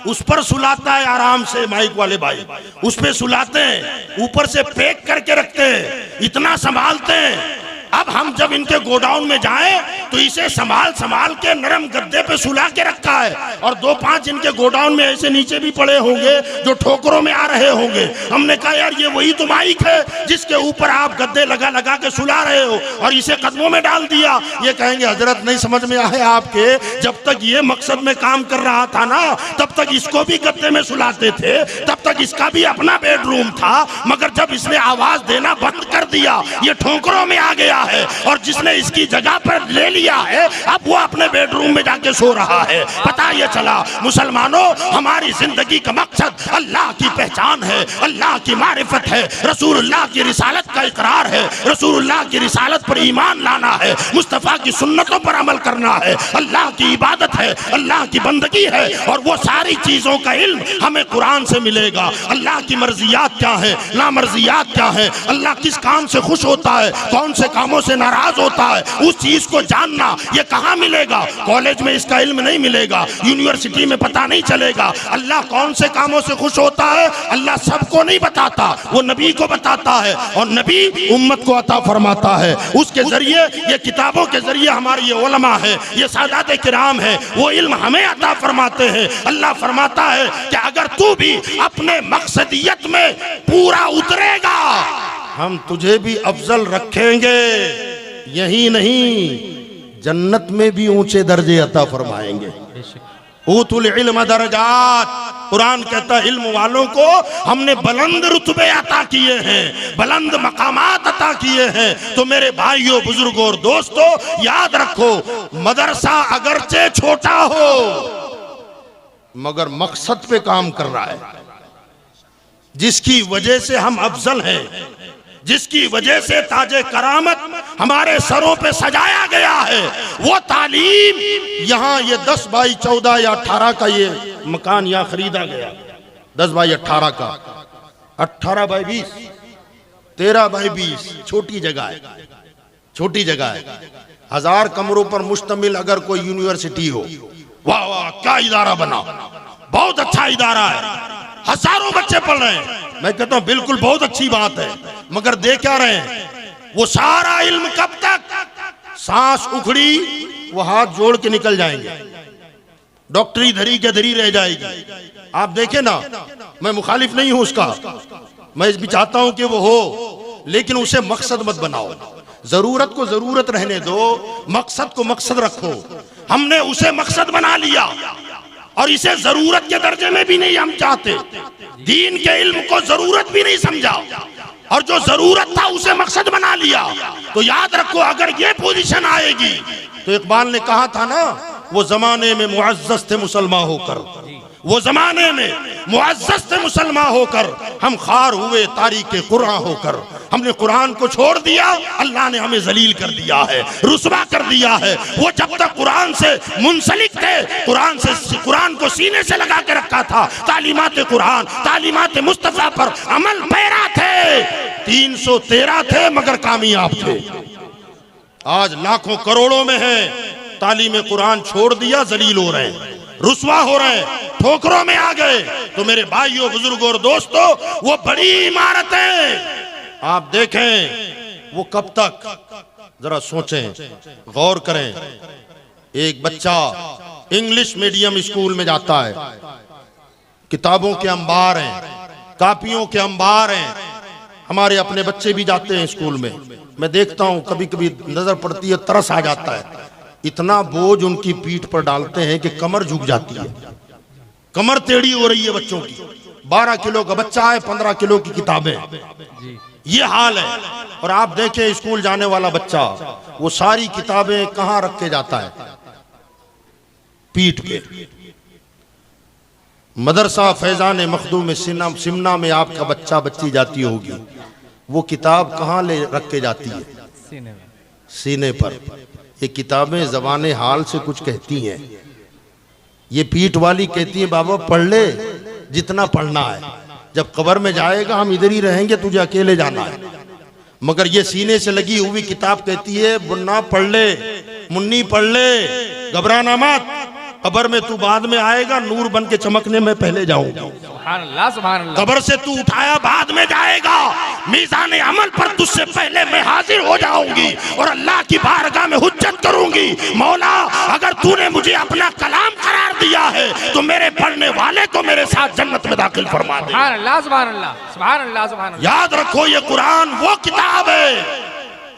उस पर सुलाता है आराम से। माइक वाले भाई उस पे सुलाते हैं, ऊपर से पैक करके रखते हैं, इतना संभालते हैं। अब हम जब इनके गोडाउन में जाएं तो इसे संभाल संभाल के नरम गद्दे पे सुला के रखा है, और 2-5 इनके गोडाउन में ऐसे नीचे भी पड़े होंगे जो ठोकरों में आ रहे होंगे। हमने कहा यार ये वही तो माइक है जिसके ऊपर आप गद्दे लगा लगा के सुला रहे हो, और इसे कदमों में डाल दिया। ये कहेंगे हजरत नहीं समझ में आए आपके, जब तक ये मकसद में काम कर रहा था ना, तब तक इसको भी गद्दे में सुलाते थे, तब तक इसका भी अपना बेडरूम था, मगर जब इसने आवाज देना बंद कर दिया, ये ठोकरों में आ गया है, और जिसने इसकी जगह पर ले लिया है, अब वो अपने बेडरूम में जाके सो रहा है। पता ये चला मुसलमानों, हमारी जिंदगी का मकसद अल्लाह की पहचान है, अल्लाह की मारिफत है, रसूलुल्लाह की रिसालत का इकरार है, रसूलुल्लाह की रिसालत पर ईमान लाना है, मुस्तफा की सुन्नतों पर अमल करना है, अल्लाह की इबादत है, अल्लाह की बंदगी है। और वो सारी चीजों का इल्म हमें कुरान से मिलेगा। अल्लाह की मर्जियात क्या है, नामर्जियात क्या है, अल्लाह किस काम से खुश होता है, कौन से कामों से नाराज होता है, उस चीज को जानना ये कहां मिलेगा? कॉलेज में इसका इल्म नहीं मिलेगा, यूनिवर्सिटी में पता नहीं चलेगा। अल्लाह कौन से कामों से खुश होता है, अल्लाह सबको नहीं बताता, वो नबी को बताता है, और नबी उम्मत को अता फरमाता है। उसके जरिए, ये किताबों के जरिए हमारे ये उलमा है, ये सादात किराम है, वो इल्म हमें अता फरमाते हैं। अल्लाह फरमाता है कि अगर तू भी अपने मकसदियत में पूरा उतरेगा, हम तुझे भी अफजल रखेंगे। यही नहीं, जन्नत में भी ऊंचे दर्जे अता फरमाएंगे। ऊतुल इल्म दरजात, कुरान कहता है इल्म वालों को हमने बुलंद रुतबे अता किए हैं, बुलंद मकामात अता किए हैं। तो मेरे भाइयों, बुजुर्गों और दोस्तों, याद रखो, मदरसा अगरचे छोटा हो मगर मकसद पे काम कर रहा है, जिसकी वजह से हम अफजल हैं, जिसकी वजह से ताजे करामत हमारे सरों पे सजाया गया है। वो तालीम, यहाँ ये 10 बाई 14 या 18 का ये मकान यहाँ खरीदा गया, 10 बाई 18 का, 18 बाई 20, 13 बाई 20, छोटी जगह है, छोटी जगह है। 1000 कमरों पर मुश्तमिल अगर कोई यूनिवर्सिटी हो, वाह वाह क्या इदारा बना, बहुत अच्छा इदारा है, हजारों बच्चे पढ़ रहे हैं। मैं कहता हूं बिल्कुल बहुत अच्छी बात है, मगर देख क्या रहे हैं, वो सारा इल्म कब तक? सांस उखड़ी वो हाथ जोड़ के निकल जाएंगे, डॉक्टरी धरी के धरी रह जाएगी। आप देखें ना, मैं मुखालिफ नहीं हूं उसका, मैं भी चाहता हूं कि वो हो, लेकिन उसे मकसद मत बनाओ। जरूरत को जरूरत रहने दो, मकसद को मकसद रखो। हमने उसे मकसद बना लिया और इसे जरूरत के दर्जे में भी नहीं हम चाहते। दीन के इल्म को जरूरत भी नहीं समझा, और जो जरूरत था उसे मकसद बना लिया। तो याद रखो, अगर ये पोजीशन आएगी, तो इकबाल ने कहा था ना, वो जमाने में मुअज़्ज़ज़ थे मुसलमान होकर, वो जमाने में मुअज़्ज़ज़ थे मुसलमान होकर, हम खार हुए तारीके कुरान होकर। हमने कुरान को छोड़ दिया, अल्लाह ने हमें जलील कर दिया है, रुसवा कर दिया है। वो जब तक कुरान से मुंसलिक थे, कुरान को सीने से लगा के रखा था, तालीमात कुरान, तालीमात मुस्तफा पर अमल पैरा थे, 313 थे मगर कामयाब थे। आज लाखों करोड़ों में है, तालीम कुरान छोड़ दिया, जलील हो रहे हैं, रुसवा हो रहे हैं, ठोकरों में आ गए। तो मेरे भाइयों, बुजुर्गों और दोस्तों, वो बड़ी इमारतें आप देखें, वो कब तक, जरा सोचें, गौर करें। एक बच्चा इंग्लिश मीडियम स्कूल में जाता है, किताबों के अंबार हैं, कापियों के अंबार हैं। हमारे अपने बच्चे भी जाते हैं स्कूल में, मैं देखता हूं, कभी कभी नजर पड़ती है, तरस आ जाता है। इतना बोझ उनकी पीठ पर डालते हैं कि कमर झुक जाती है, कमर टेढ़ी हो रही है बच्चों की। 12 किलो का बच्चा है, 15 किलो की किताबें, ये हाल है। और आप देखें स्कूल जाने वाला बच्चा, वो सारी किताबें कहां रख के जाता है? पीठ पे। मदरसा फैजान मखदूम सिमना में आपका बच्चा बच्ची जाती होगी, वो किताब कहां ले रख के जाती है? सीने पर। ये किताबें ज़बाने हाल से कुछ कहती हैं, ये पीठ वाली कहती है बाबा पढ़ ले जितना पढ़ना है, जब कब्र में जाएगा हम इधर ही रहेंगे, तुझे अकेले जाना है। मगर ये सीने से लगी हुई किताब कहती है बुन्ना पढ़ ले, मुन्नी पढ़ ले, घबराना मत, कब्र में तू बाद में आएगा, नूर बन के चमकने में पहले जाऊंगा। सुभान अल्लाह, सुभान अल्लाह। कब्र से तू उठाया बाद में जाएगा, मीज़ान अमल पर तुझसे पहले मैं हाजिर हो जाऊंगी और अल्लाह की बारगाह में हुज्जत करूंगी। मौला, अगर तूने मुझे अपना कलाम करार दिया है तो मेरे पढ़ने वाले को मेरे साथ जन्नत में दाखिल फरमा दे। सुभान अल्लाह, सुभान अल्लाह, सुभान अल्लाह, सुभान अल्लाह। याद रखो, ये कुरान वो किताब है,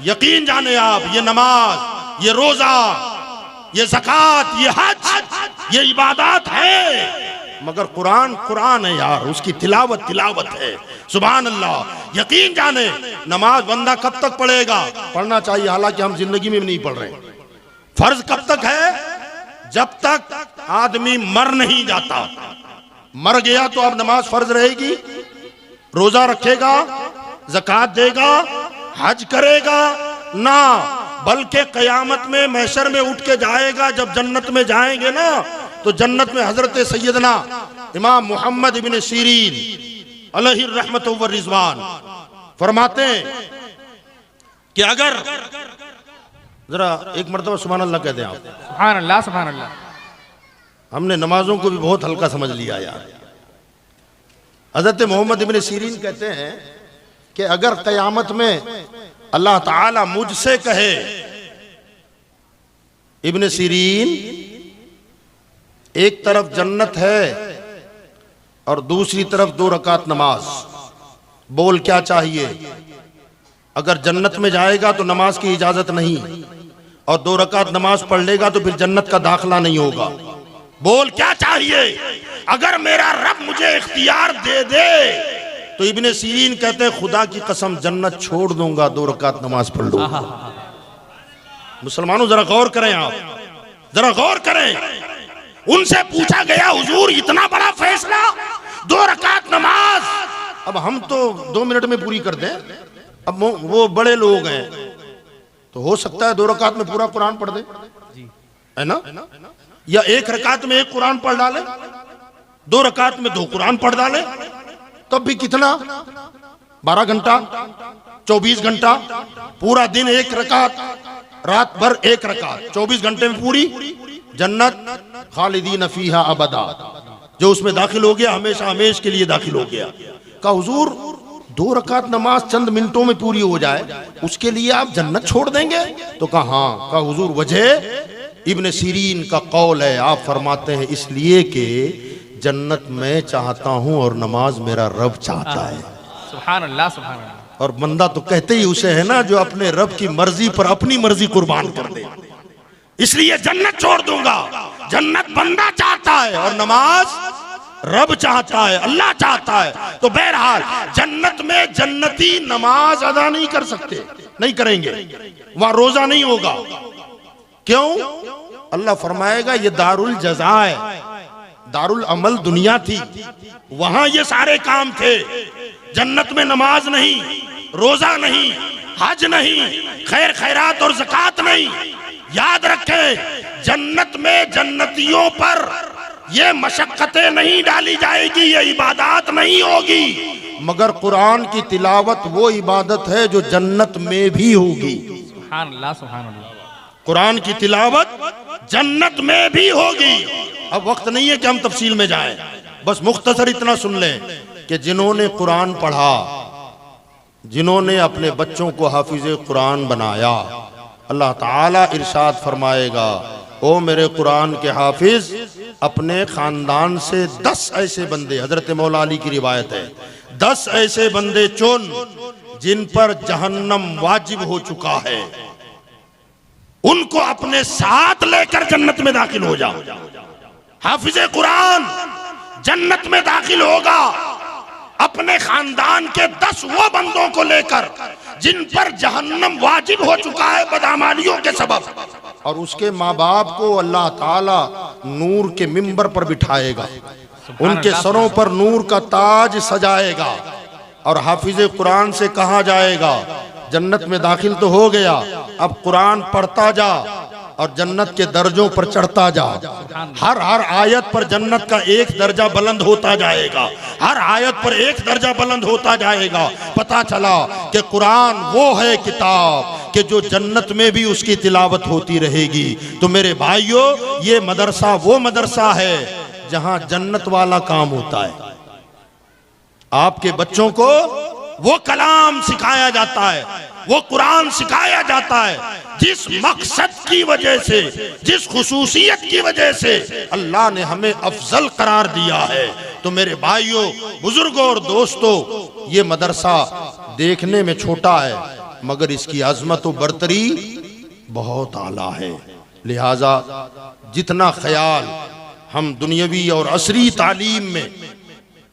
यकीन जाने आप, ये नमाज, ये रोजा, ये ज़कात, ये हज, ये इबादत है, मगर कुरान कुरान है यार, उसकी तिलावत तिलावत है। सुभान अल्लाह। यकीन जाने, नमाज बंदा कब तक पढ़ेगा? पढ़ना चाहिए, हालांकि हम जिंदगी में नहीं पढ़ रहे। फर्ज कब तक है? जब तक आदमी मर नहीं जाता। मर गया तो अब नमाज फर्ज रहेगी, रोजा रखेगा, ज़कात देगा, हज करेगा ना, बल्कि क़यामत में महशर में उठ के जाएगा। जब जन्नत में जाएंगे ना, तो जन्नत में हजरत सैयदना इमाम मोहम्मद इब्न सीरीन अलैहि रहमत व रिज़वान फरमाते हैं कि अगर, जरा एक मरतबा सुभान अल्लाह कहते हैं आप। सुभान अल्लाह, सुभान अल्लाह। हमने नमाजों को भी बहुत हल्का समझ लिया यार। हजरत मोहम्मद इब्न सीरीन कहते हैं कि अगर क़यामत में अल्लाह ताला मुझसे कहे, इब्न सीरीन, एक तरफ जन्नत है और दूसरी तरफ 2 रकात नमाज, बोल क्या चाहिए? अगर जन्नत में जाएगा तो नमाज की इजाजत नहीं, और 2 रकात नमाज पढ़ लेगा तो फिर जन्नत का दाखिला नहीं होगा। बोल क्या चाहिए? अगर मेरा रब मुझे इख्तियार दे दे तो इब्ने सीरीन कहते हैं खुदा की कसम जन्नत छोड़ दूंगा, 2 रकात नमाज पढ़ लूंगा। मुसलमानों जरा गौर करें, आप जरा गौर करें। उनसे पूछा गया, हुजूर इतना बड़ा फैसला, 2 रकात नमाज, अब हम तो 2 मिनट में पूरी कर दें, अब वो बड़े लोग हैं तो हो सकता है 2 रकात में पूरा कुरान पढ़ दे, है ना? या 1 रकात में 1 कुरान पढ़ डाले, 2 रकात में 2 कुरान पढ़ डाले, तब भी कितना? 12 घंटा, 24 घंटा, पूरा दिन 1 रकात, रात भर 1 रकात, 24 घंटे में पूरी जन्नत। खालिदीन फीहा अबदा, जो उसमें दाखिल हो गया हमेशा हमेश के लिए दाखिल हो गया। का हुजूर 2 रकात नमाज चंद मिनटों में पूरी हो जाए, उसके लिए आप जन्नत छोड़ देंगे? तो कहा हाँ। का हुजूर वजह इब्न सीरीन का कौल है, आप फरमाते हैं इसलिए कि जन्नत मैं चाहता हूं और नमाज मेरा रब चाहता है। सुभान अल्लाह, सुभान अल्लाह। और बंदा तो कहते ही उसे है ना जो अपने रब की मर्जी पर अपनी मर्जी कुर्बान कर दे। इसलिए जन्नत छोड़ दूंगा, जन्नत बंदा चाहता है और नमाज रब चाहता है, अल्लाह चाहता है। तो बहरहाल जन्नत में जन्नती नमाज अदा नहीं कर सकते, नहीं करेंगे, वहां रोजा नहीं होगा। क्यों? अल्लाह फरमाएगा ये दारुल जज़ा है, दारुल अमल दुनिया थी, वहां ये सारे काम थे। जन्नत में नमाज नहीं, रोजा नहीं, हज नहीं, खैर खैरात और ज़कात नहीं। याद रखें, जन्नत में जन्नतियों पर ये मशक्कतें नहीं डाली जाएगी, ये इबादत नहीं होगी, मगर कुरान की तिलावत वो इबादत है जो जन्नत में भी होगी। सुभान अल्लाह, सुभान अल्लाह। कुरान की तिलावत जन्नत में भी होगी। अब वक्त नहीं है कि हम तफसील में जाएं, बस मुख्तसर इतना सुन लें कि जिन्होंने कुरान पढ़ा, जिन्होंने अपने बच्चों को हाफिज कुरान बनाया, अल्लाह ताला इरशाद फरमाएगा, ओ मेरे कुरान के हाफिज, अपने खानदान से 10 ऐसे बंदे, हजरत मौला अली की रिवायत है, 10 ऐसे बंदे चुन जिन पर जहन्नम वाजिब हो चुका है, उनको अपने साथ लेकर जन्नत में दाखिल हो जाओ। हाफिज कुरान जन्नत में दाखिल होगा अपने खानदान के 10 वो बंदों को लेकर जिन पर जहन्नम वाजिब हो चुका है बदअमालियों के सबब, और उसके माँ बाप को अल्लाह ताला नूर के मिंबर पर बिठाएगा, उनके सरों पर नूर का ताज सजाएगा, और हाफिज कुरान से कहा जाएगा, जन्नत में दाखिल तो हो गया, अब कुरान पढ़ता जा और जन्नत के दर्जों पर चढ़ता जा। हर आयत पर जन्नत का एक दर्जा बुलंद होता जाएगा, हर आयत पर एक दर्जा बुलंद होता जाएगा। पता चला कि कुरान वो है किताब कि जो जन्नत में भी उसकी तिलावत होती रहेगी। तो मेरे भाइयों, ये मदरसा वो मदरसा है जहां जन्नत वाला काम होता है। आपके बच्चों को वो कलाम सिखाया जाता है, वो कुरान सिखाया जाता है, जिस मकसद की वजह से, जिस खुसूसियत की वजह से अल्लाह ने हमें अफजल करार दिया है। तो मेरे भाइयों, बुजुर्गों और दोस्तों, ये मदरसा देखने में छोटा है मगर इसकी अजमत व बरतरी बहुत आला है। लिहाजा जितना ख्याल हम दुनियावी और असरी तालीम में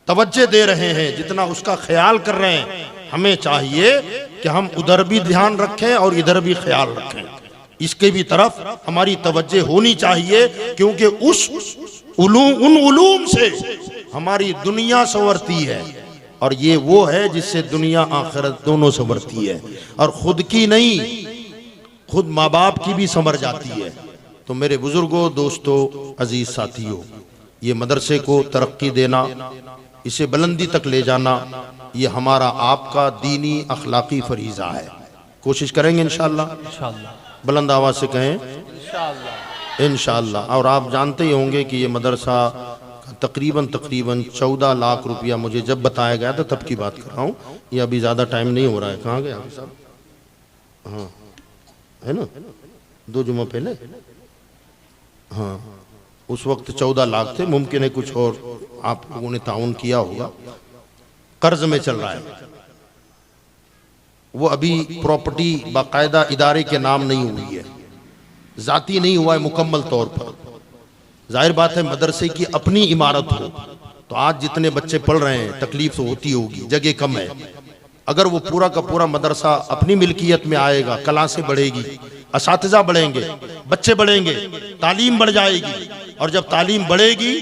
तवज्जो दे रहे हैं, जितना उसका ख्याल कर रहे हैं, हमें चाहिए कि हम उधर भी ध्यान रखें और इधर भी ख्याल रखें। इसके भी तरफ हमारी तवज्जो होनी चाहिए, क्योंकि उन उलूम से हमारी दुनिया संवरती है, और ये वो है जिससे दुनिया आखिरत दोनों संवरती है, और खुद की नहीं, खुद माँ बाप की भी संवर जाती है। तो मेरे बुजुर्गों, दोस्तों, अजीज साथियों, ये मदरसे को तरक्की देना, इसे बुलंदी तक ले जाना, ये हमारा आपका दीनी अखलाकी फरीज़ा है। कोशिश करेंगे इंशाअल्लाह, बुलंद आवाज़ से कहें इंशाअल्लाह। और आप जानते ही होंगे कि ये मदरसा तकरीबन 14 लाख रुपया मुझे जब बताया गया था तब की बात कर रहा हूँ, ये अभी ज़्यादा टाइम नहीं हो रहा है। कहाँ गया साहब? हाँ, है ना, 2 जुम्मा पहले। हाँ, उस वक्त 14 लाख थे, मुमकिन है कुछ और आप लोगों ने ताउन किया होगा। कर्ज में चल रहा है वो, अभी प्रॉपर्टी बाकायदा इदारे के नाम नहीं हुई है, जाती नहीं हुआ है मुकम्मल तौर पर। जाहिर बात है, मदरसे की अपनी इमारत हो तो आज जितने बच्चे पढ़ रहे हैं तकलीफ तो होती होगी, जगह कम है। अगर वो पूरा का पूरा मदरसा अपनी मिल्कियत में आएगा, क्लासें बढ़ेगी, असातिज़ा बढ़ेंगे, बच्चे बढ़ेंगे, तालीम बढ़ जाएगी, और जब तालीम बढ़ेगी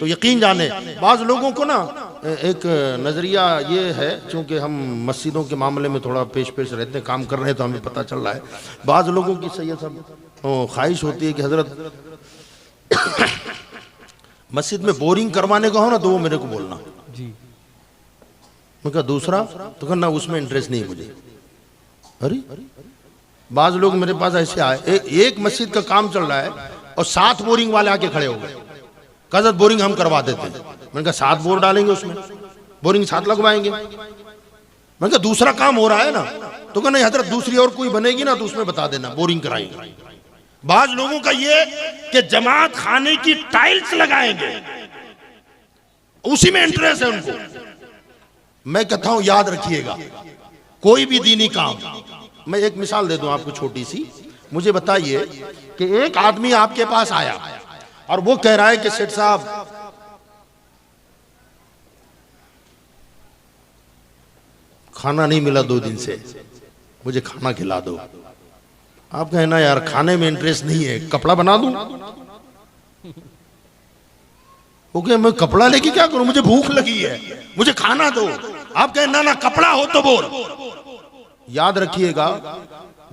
तो यकीन जाने, बाज़ लोगों को ना एक नज़रिया ये है, चूँकि हम मस्जिदों के मामले में थोड़ा पेश रहते हैं, काम कर रहे हैं, तो हमें पता चल रहा है, बाज़ लोगों की सैयद साहब ख्वाहिश होती है कि हजरत मस्जिद में बोरिंग करवाने का हो ना तो वो मेरे को बोलना जी। मैं कहा दूसरा तो कहना उसमें इंटरेस्ट नहीं मुझे। अरे बाज़ लोग मेरे पास ऐसे आए, एक मस्जिद का काम चल रहा है और 7 बोरिंग वाले आके खड़े हो गए, हजरत बोरिंग हम करवा देते हैं। मैंने कहा 7 बोर डालेंगे उसमें, बोरिंग 7 लगवाएंगे। मैंने कहा दूसरा काम हो रहा है ना, तो कहना हजरत दूसरी और कोई बनेगी ना तो उसमें बता देना, बोरिंग कराएंगे। बाज लोगों का ये कि जमात खाने की टाइल्स लगाएंगे, उसी में इंटरेस्ट है उनको। मैं कहता हूं याद रखिएगा, कोई भी दीनी काम, मैं एक मिसाल दे दूं आपको छोटी सी। मुझे बताइए कि एक आदमी आपके पास आया और वो कह रहा है कि सेठ साहब खाना नहीं मिला 2 दिन से, मुझे खाना खिला दो। आप कहना यार खाने में इंटरेस्ट नहीं है, कपड़ा बना दूं? वो कहे मैं कपड़ा लेके क्या करूं, मुझे भूख लगी है, मुझे खाना दो। आप कहें ना ना कपड़ा हो तो बोल। याद रखिएगा,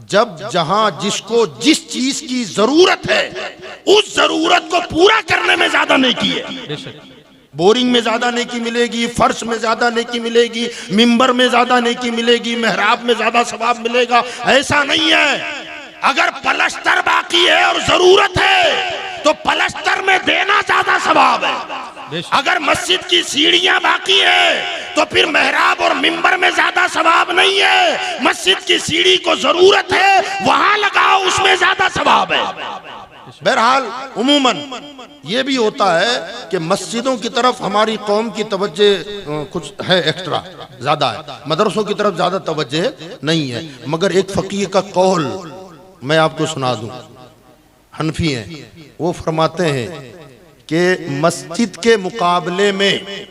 जब जहां जिसको जिस चीज की जरूरत है उस जरूरत को पूरा करने में ज्यादा नेकी है। बोरिंग में ज्यादा नेकी मिलेगी, फर्श में ज्यादा नेकी मिलेगी, मिंबर में ज्यादा नेकी मिलेगी, मेहराब में ज्यादा सवाब मिलेगा, ऐसा नहीं है। अगर पलस्तर बाकी है और जरूरत है तो पलस्तर में देना ज्यादा सवाब है। अगर मस्जिद की सीढ़ियां बाकी है तो फिर मेहराब और मिंबर में ज्यादा सवाब नहीं है। मस्जिद की सीढ़ी को जरूरत है वहां लगाओ, उसमें ज्यादा सवाब है। बहरहाल उमूमन ये भी होता है कि मस्जिदों की तरफ हमारी कौम की तवज्जे कुछ है, एक्स्ट्रा ज्यादा है, मदरसों की तरफ ज्यादा तवज्जे नहीं है। मगर एक फकीह का कौल मैं आपको सुना दूं, हनफी हैं, वो फरमाते हैं कि मस्जिद के मुकाबले में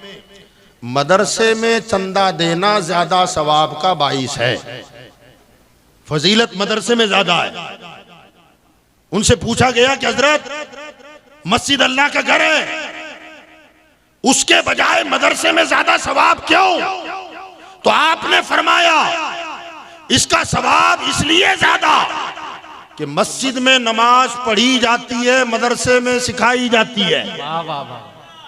मदरसे में चंदा देना ज्यादा सवाब का बाइस है। फजीलत मदरसे में ज्यादा है। उनसे पूछा गया कि हजरत मस्जिद अल्लाह का घर है, उसके बजाय मदरसे में ज्यादा सवाब क्यों? तो आपने फरमाया इसका सवाब इसलिए ज्यादा कि मस्जिद में नमाज पढ़ी जाती है, मदरसे में सिखाई जाती है।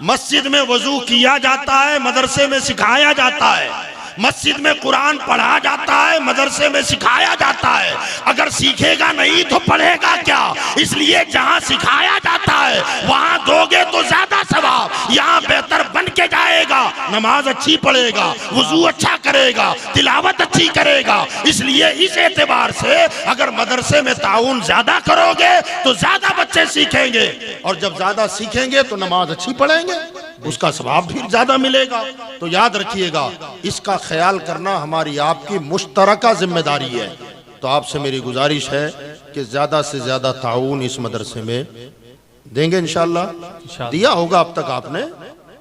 मस्जिद में वजू किया जाता है, मदरसे में सिखाया जाता है। मस्जिद में कुरान पढ़ा जाता है, मदरसे में सिखाया जाता है। अगर सीखेगा नहीं तो पढ़ेगा क्या? इसलिए जहां सिखाया जाता है वहां दोगे तो ज्यादा सवाब, यहाँ बेहतर बन के जाएगा। नमाज अच्छी पढ़ेगा, वजू अच्छा करेगा, तिलावत अच्छी करेगा। इसलिए इस एतबार से अगर मदरसे में ताउन ज्यादा करोगे तो ज्यादा बच्चे सीखेंगे, और जब ज्यादा सीखेंगे तो नमाज अच्छी पढ़ेंगे, उसका सवाब फिर ज्यादा मिलेगा। तो याद रखिएगा, इसका ख्याल करना हमारी आपकी मुश्तरका जिम्मेदारी है। तो आपसे मेरी गुजारिश है कि ज्यादा से ज्यादा ताउन इस मदरसे में देंगे इंशाअल्लाह। दिया होगा, अब तक आपने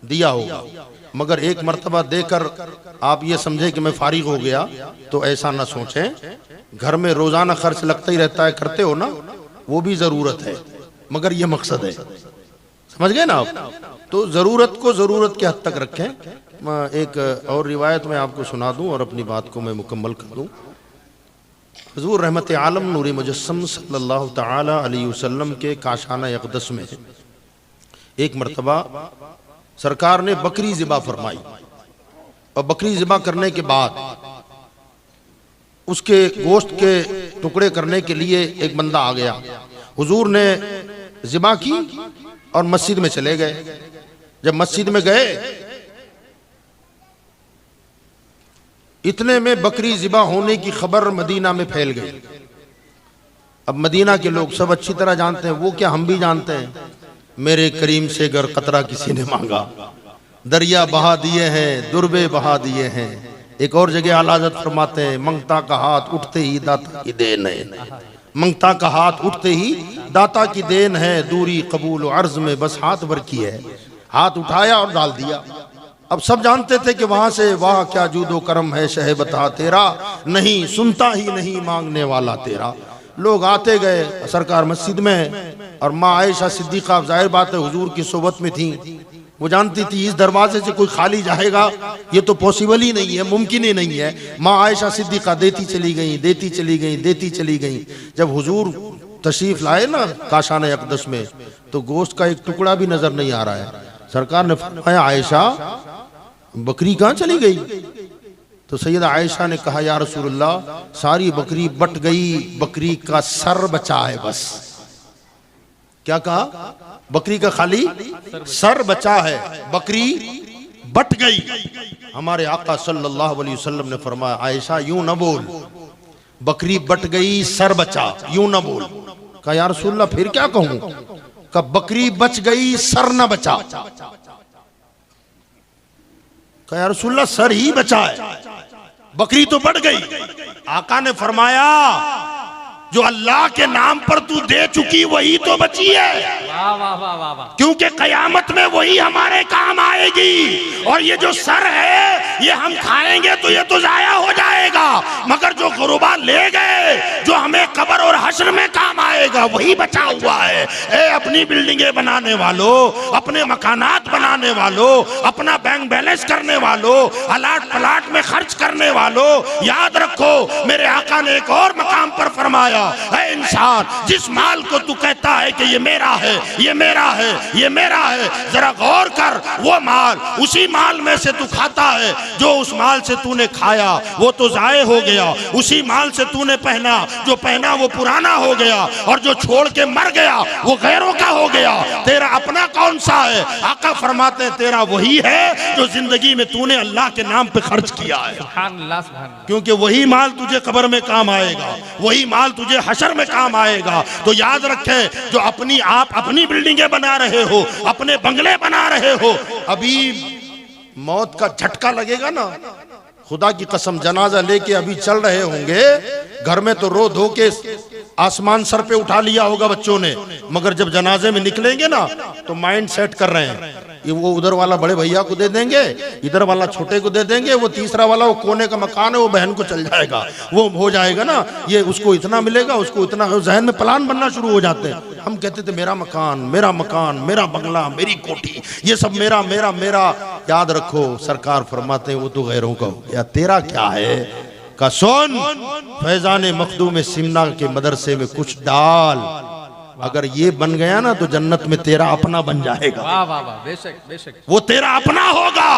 दिया होगा, मगर एक मर्तबा देकर आप ये समझे कि मैं फारिग हो गया तो ऐसा ना सोचें। घर में रोजाना खर्च लगता ही रहता है, करते हो ना, वो भी जरूरत है, मगर ये मकसद है, समझ गए ना आप? तो जरूरत को जरूरत के हद तक रखें। एक और रिवायत मैं आपको सुना दूं और अपनी बात को मैं मुकम्मल कर दूं। हुजूर रहमत आलम नूर मुजस्सम सल्लल्लाहु तआला अलैहि वसल्लम के काशाना अक़दस में एक मर्तबा सरकार ने बकरी ज़िबा फरमाई, और बकरी ज़िबा करने के बाद उसके गोश्त के टुकड़े करने के लिए एक बंदा आ गया। हुजूर ने ज़िबा की और मस्जिद में चले गए। जब मस्जिद में गए, इतने में बकरी ज़िबा होने की खबर मदीना में फैल गई। अब मदीना के लोग सब अच्छी तरह जानते हैं, वो क्या हम भी जानते हैं, मेरे करीम से गर कतरा किसी ने मांगा, दरिया बहा दिए हैं, दुर्बे बहा दिए हैं। एक और जगह आला हज़रत फरमाते हैं, मंगता का हाथ उठते ही दाता की देन है, मंगता का हाथ उठते ही दाता की देन है, दूरी कबूल अर्ज में बस हाथ भर की है। हाथ उठाया और डाल दिया। अब सब जानते थे कि वहां से वाह क्या जूदो करम है शह बता तेरा, नहीं सुनता ही नहीं मांगने वाला तेरा। लोग आते गए, सरकार मस्जिद में, और माँ आयशा सिद्दीक़ा जाहिर बात है हुजूर की सोबत में थी, वो जानती थी इस दरवाजे से कोई खाली जाएगा ये तो पॉसिबल ही नहीं है, मुमकिन ही नहीं है। माँ आयशा सिद्दीक़ा देती चली गई, देती चली गई, देती चली गई। जब हुजूर तशरीफ लाए ना काशाना अक़दस में, तो गोश्त का एक टुकड़ा भी नजर नहीं आ रहा है। सरकार ने फरमाया आयशा बकरी कहाँ चली गई? तो सैयदा आयशा ने कहा या रसूलल्लाह सारी बकरी बट गई, बकरी का सर बचा है बस। क्या कहा? बकरी का खाली सर बचा है, बकरी बट गई। हमारे आका सल्लल्लाहु अलैहि वसल्लम ने फरमाया आयशा यूं न बोल, बकरी बट गई सर बचा, यूं न बोल। कहा या रसूलल्लाह फिर क्या कहूं? कहा बकरी बच गई सर न बचा। कहा या रसूलल्लाह सर ही बचा है, बकरी तो बढ़ गई। आका ने फरमाया जो अल्लाह के नाम पर तू दे चुकी वही तो बची है, वाह वाह वाह वाह वाह। क्योंकि कयामत में वही हमारे काम आएगी। और ये जो सर है ये हम खाएंगे तो ये तो जाया हो जाएगा, मगर जो गुरुबा ले गए, जो हमें कब्र और हश्र में काम आएगा वही बचा हुआ है। ए अपनी बिल्डिंगें बनाने वालों, अपने मकानात बनाने वालों, अपना बैंक बैलेंस करने वालों, अलाट पलाट में खर्च करने वालों, याद रखो मेरे आका ने एक और मकाम पर फरमाया, है इंसान जिस माल को तू कहता है कि ये मेरा है, ये मेरा है, ये मेरा है, जरा गौर कर वो माल, उसी माल में से तू खाता है, जो उस माल से तूने खाया वो तो जाये हो गया, उसी माल से तूने पहना, जो पहना वो पुराना हो गया, और जो छोड़ के मर गया वो गैरों का हो गया। तेरा अपना कौन सा है? आका फरमाते हैं तेरा वही है जो जिंदगी में तूने अल्लाह के नाम पे खर्च किया है। सुभान अल्लाह, सुभान अल्लाह। क्योंकि वही माल तुझे कब्र में काम आएगा, वही माल तुझे हशर में काम आएगा। तो याद रखे, जो आप अपनी बिल्डिंगें बना रहे हो, अपने बंगले बना रहे हो, अभी मौत का झटका लगेगा ना, खुदा की कसम जनाजा लेके अभी चल रहे होंगे, घर में तो रो धो के आसमान सर पे उठा लिया होगा बच्चों ने, मगर जब जनाजे में निकलेंगे ना तो माइंड सेट कर रहे हैं, ये वो उधर वाला बड़े भैया को दे देंगे, इधर वाला छोटे को दे देंगे, वो तीसरा वाला वो कोने का मकान है वो बहन को चल जाएगा, वो हो जाएगा ना, ये उसको इतना मिलेगा, उसको इतना, जहन में प्लान बनना शुरू हो जाते हैं। हम कहते थे मेरा मकान, मेरा मकान, मेरा बंगला, मेरी कोठी, ये सब मेरा मेरा मेरा। याद रखो सरकार फरमाते हैं वो तो गैरों का हो गया, तेरा क्या है? का सुन, फैजान मखदूम सिमना के मदरसे में कुछ डाल, अगर ये बन गया ना तो जन्नत में तेरा अपना बन जाएगा। वाह वाह वाह, बेशक बेशक, वो तेरा अपना होगा,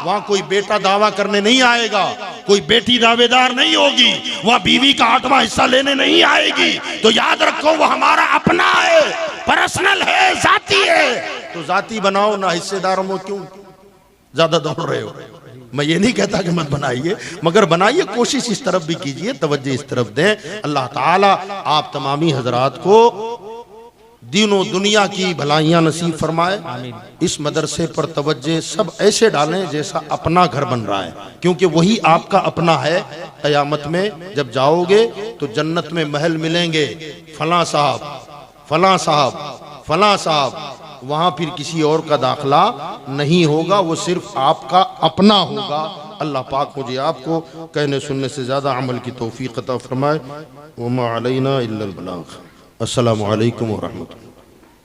वहां कोई बेटा दावा करने नहीं आएगा, कोई बेटी दावेदार नहीं होगी, वहां बीवी का 8वां हिस्सा लेने नहीं आएगी। तो याद रखो वो हमारा अपना है, पर्सनल है, जाती है। तो जाती बनाओ ना, हिस्सेदारों में क्यों ज्यादा दौड़ रहे हो? मैं ये नहीं कहता कि मत बनाइए, मगर बनाइए, कोशिश इस तरफ भी कीजिए, तवज्जो इस तरफ दें। अल्लाह ताला आप तमामी हजरात को दीनों दुनिया की भलाइयां नसीब फरमाए। इस मदरसे पर तवज्जो सब ऐसे डालें जैसा अपना घर बन रहा है, क्योंकि वही आपका अपना है। क़यामत में जब जाओगे तो जन्नत में महल मिलेंगे, फलां साहब, फलां साहब, फलां साहब, वहां फिर किसी और का दाखला नहीं होगा, वो सिर्फ आपका अपना होगा। अल्लाह पाक मुझे आपको कहने सुनने से ज्यादा अमल की तौफीक अता फरमाए। वमा अलैना इल्लल बलाग। अस्सलामु अलैकुम व रहमतुल्लाह।